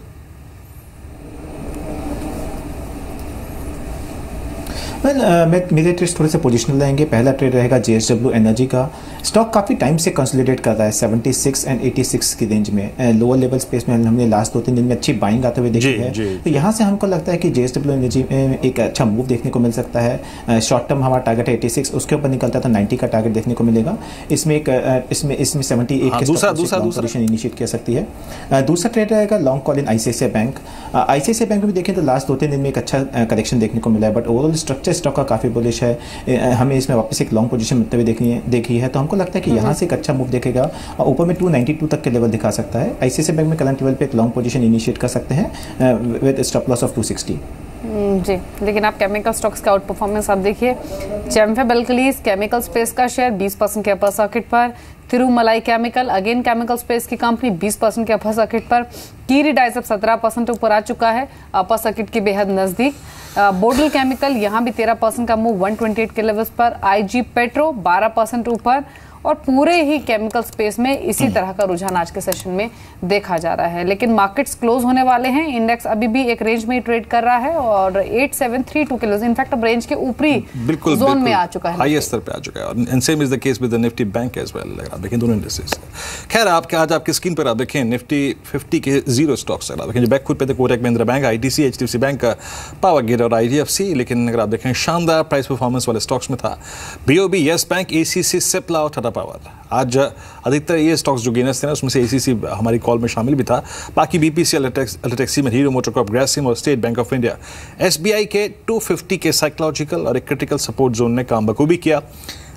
मेरे ट्रेड्स थोड़े से पोजिशनल रहेंगे। पहला ट्रेड रहेगा JSW एनर्जी का। स्टॉक काफ़ी टाइम से कंसोलिडेट कर रहा है 76 एंड 86 की रेंज में। लोअर लेवल स्पेस में हमने लास्ट 2-3 दिन में अच्छी बाइंग आते हुए देखी है। तो यहाँ से हमको लगता है कि JSW एनर्जी में एक अच्छा मूव देखने को मिल सकता है। शॉर्ट टर्म हमारा टारगेट है 86, उसके ऊपर निकलता था 90 का टारगेट देखने को मिलेगा। इसमें 78 के पोजीशन इनिशिएट कर सकती है। दूसरा ट्रेड रहेगा long call in ICICI bank. ICICI bank में भी देखें तो लास्ट 2-3 दिन में एक अच्छा करेक्शन देखने को मिला है, बट ओवरऑल स्ट्रक्चर स्टॉक का काफ़ी बुलिश है। हमें इसमें वापस एक लॉन्ग पोजीशन मिलते हुए देखी है, तो हमको लगता है कि यहाँ से एक अच्छा मूव देखेगा और ऊपर में 292 तक के लेवल दिखा सकता है। ICICI बैंक में करंट लेवल पे एक लॉन्ग पोजीशन इनिशिएट कर सकते हैं विद स्टॉप लॉस ऑफ 260 जी। लेकिन आप केमिकल स्टॉक्स का आउट परफॉर्मेंस आप देखिए। चैम्फेब एल्कलीज केमिकल स्पेस का शेयर 20% के अपर सर्किट पर। Tirumalai chemical, again chemical space की कंपनी, 20% के अपर सर्किट पर। कीरी डाइस अब 17% ऊपर आ चुका है, अपर सर्किट के बेहद नजदीक। बोडल केमिकल यहाँ भी 13% का मूव 128 के लेवल्स पर। IG पेट्रो 12% ऊपर। और पूरे ही केमिकल स्पेस में इसी तरह का रुझान आज के सेशन में देखा जा रहा है। लेकिन मार्केट्स क्लोज होने वाले हैं, इंडेक्स अभी भी एक रेंज में ट्रेड कर रहा है और 8732 के लोज, इनफैक्ट अब रेंज के ऊपरी जोन में आ चुका है, हाईएस्ट स्तर पे आ चुका है। और same is the case with the Nifty Bank as well. अगर आप देखें दोनों इंडेक्सेस, खैर आपके आज आपकी स्क्रीन पर आप देखें निफ्टी 50 के जीरो स्टॉक्स अगर आप देखें जो बैकफुट पे थे Kotak Mahindra bank, ITC, HDFC bank, power grid और आईडीएफसी। लेकिन अगर आप देखें शानदार प्राइस परफॉर्मेंस वाले स्टॉक्स में था BOB, yes bank, ACC, Cipla और टाटा पावर। आज अधिकतर ये स्टॉक्स जो गेनर्स थे ना उसमें से एसीसी हमारी कॉल में शामिल भी था। बाकी बीपीसीएल, अल्टेक्सी में, हीरो मोटोकॉर्प, ग्रेसिम और state bank of India. SBI के 250 के साइकोलॉजिकल और एक क्रिटिकल सपोर्ट जोन ने काम बखूबी किया।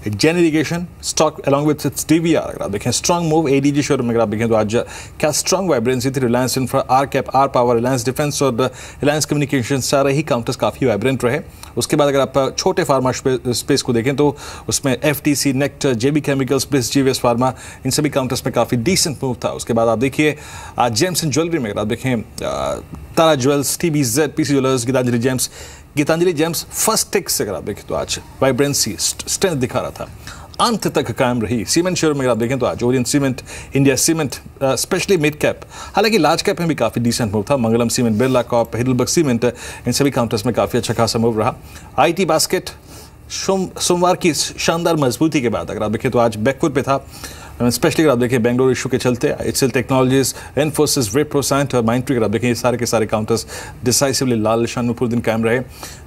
Jain Irrigation stock along with its DVR अगर आप देखें स्ट्रॉन्ग मूव। एडीजी शोरूम में अगर आप देखें तो आज क्या स्ट्रॉन्ग वाइब्रेंसी थी। Reliance Infra, R Cap, R Power, Reliance Defence और रिलायंस कम्युनिकेशन सारे ही काउंटर्स काफ़ी वाइब्रेंट रहे। उसके बाद अगर आप छोटे फार्मा स्पेस को देखें तो उसमें एफटीसी, नेक्ट, जेबी केमिकल्स, ब्रिस, जीवीएस फार्मा, इन सभी काउंटर्स में काफ़ी डिसेंट मूव था। उसके बाद आप देखिए जेम्स एंड ज्वेलरी में अगर आप देखें Tara Jewels, TBZ, PC Jewellers, Gitanjali Gems first tick से अगर आप देखें तो आज वाइब्रेंसी स्ट्रेंथ दिखा रहा था, अंत तक कायम रही। सीमेंट शेयर में अगर आप देखें तो आज Orient Cement, India Cement, specially mid cap, हालांकि लार्ज कैप में भी काफ़ी डिसेंट मूव था। Mangalam Cement, Birla Corp, Heidelberg Cement, इन सभी काउंटर्स में काफ़ी अच्छा खासा मूव रहा। आईटी बास्केट सोमवार की शानदार मजबूती के बाद अगर आप देखें तो आज बैकफुट पे था, स्पेशली अगर आप देखें बेंगलोर इशू के चलते एचसीएल टेक्नोलॉजीज, इन्फोसिस, विप्रो, साइंट और माइंडट्री अगर आप देखें ये सारे के सारे काउंटर्स डिसाइसिवली लाल निशान में पूरे दिन कायम रहे।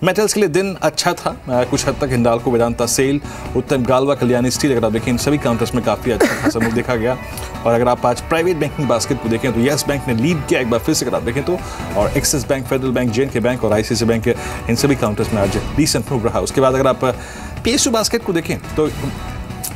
मेटल्स के लिए दिन अच्छा था, कुछ हद तक हिंडाल्को, वेदांता, सेल, उत्तम गालवा, कल्याणी स्टील अगर आप देखें इन सभी काउंटर्स में काफ़ी अच्छा खासा मूव देखा गया। और अगर आप आज प्राइवेट बैंकिंग बास्केट को देखें तो येस बैंक ने लीड किया एक बार फिर से अगर आप देखें तो, और axis bank, federal bank, JNK bank और आईसीआईसी बैंक इन सभी काउंटर्स में आज डिसेंट मूव रहा। उसके बाद अगर आप पीएसयू बास्केट को देखें तो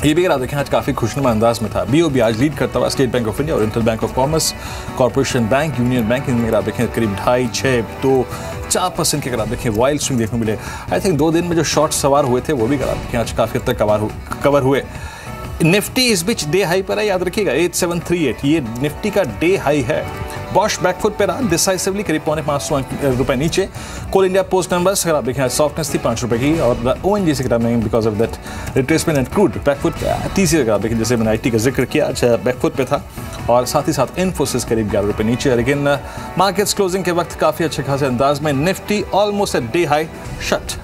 ये भी अगर आप देखें आज काफ़ी खुशनुमा अंदाज में था। बीओबी आज लीड करता हुआ state bank of India, oriental bank of commerce, corporation bank, union bank, इनमें अगर आप देखें करीब 2.5, 6, 2, 4% के अगर आप देखें वाइल्ड स्विंग देखने को मिले। आई थिंक 2 दिन में जो शॉर्ट सवार हुए थे वो भी अगर आप देखें आज काफ़ी हद तक कवर हुए। निफ्टी इस बीच डे हाई पर है, याद रखिएगा 8738 ये निफ्टी का डे हाई है। बॉश बैकफुट पे रहा डिसाइसिवली करीब ₹550 नीचे। कोल इंडिया पोस्ट नंबर्स अगर आप देखें सॉफ्टनेस थी ₹5 की और ओएनजीसी अगर नहीं because of that retracement and crude back foot टीसी अगर आप देखें जैसे मैंने आईटी का जिक्र किया अच्छा बैकफुट पे था और साथ ही साथ इन्फोसिस करीब ₹11 नीचे। लेकिन मार्केट्स क्लोजिंग के वक्त काफ़ी अच्छे खासे अंदाज में Nifty almost at day high shut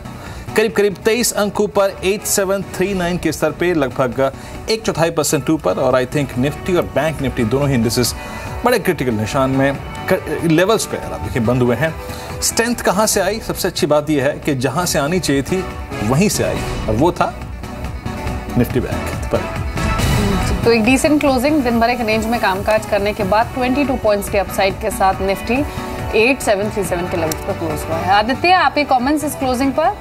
करीब 23 अंकों पर 8739 के स्तर पे लगभग 1/4% ऊपर। और आई थिंक निफ्टी और बैंक निफ्टी दोनों ही इंडिसेस बड़े क्रिटिकल निशान में लेवल्स पे आप देखिए बंद हुए हैं। स्ट्रेंथ कहाँ से आई? सबसे अच्छी बात यह है कि जहां से आनी चाहिए थी वहीं से आई और वो था निफ्टी बैंक पर। तो एक डिसेंट क्लोजिंग दिन भर एक रेंज में कामकाज करने के बाद 22 पॉइंट्स के अपसाइड के साथ निफ्टी 8737 के लेवल पर क्लोज हुआ है। आदित्य आपके कमेंट्स इस क्लोजिंग पर?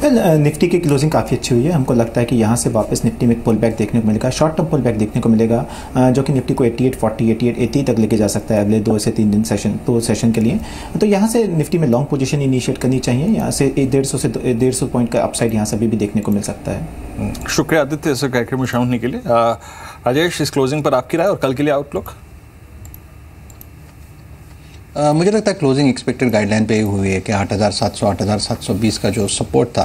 निफ्टी की क्लोजिंग काफ़ी अच्छी हुई है। हमको लगता है कि यहाँ से वापस निफ्टी में पुल बैक देखने को मिलेगा, शॉर्ट टर्म पुल बैक देखने को मिलेगा जो कि निफ्टी को 8840, 8880 तक लेके जा सकता है अगले 2 से 3 दिन सेशन के लिए। तो यहाँ से निफ्टी में लॉन्ग पोजीशन इनिशिएट करनी चाहिए। यहाँ से 150 पॉइंट का अपसाइड यहाँ से अभी भी देखने को मिल सकता है। शुक्रिया आदित्य इस कार्यक्रम में शामिल होने के लिए। राजेश इस क्लोजिंग पर आपकी राय और कल के लिए आउटलुक? मुझे लगता है क्लोजिंग एक्सपेक्टेड गाइडलाइन पे ही हुई है कि 8700 8720 का जो सपोर्ट था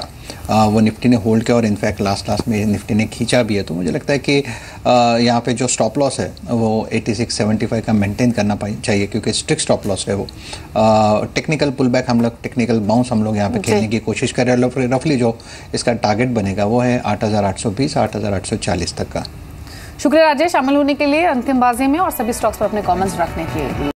वो निफ्टी ने होल्ड किया और इनफैक्ट लास्ट में निफ्टी ने खींचा भी है। तो मुझे लगता है कि यहाँ पे जो स्टॉप लॉस है वो 8675 का मेंटेन करना चाहिए क्योंकि स्ट्रिक्ट स्टॉप लॉस है वो। टेक्निकल पुल बैक हम लोग टेक्निकल बाउंस हम लोग यहाँ पे खेलने की कोशिश कर रहे हैं। रफली जो इसका टारगेट बनेगा वो है 8820 8840 तक का। शुक्रिया राजेश शामिल होने के लिए अंतिम बाजी में और सभी स्टॉक्स पर अपने कमेंट्स रखने के लिए।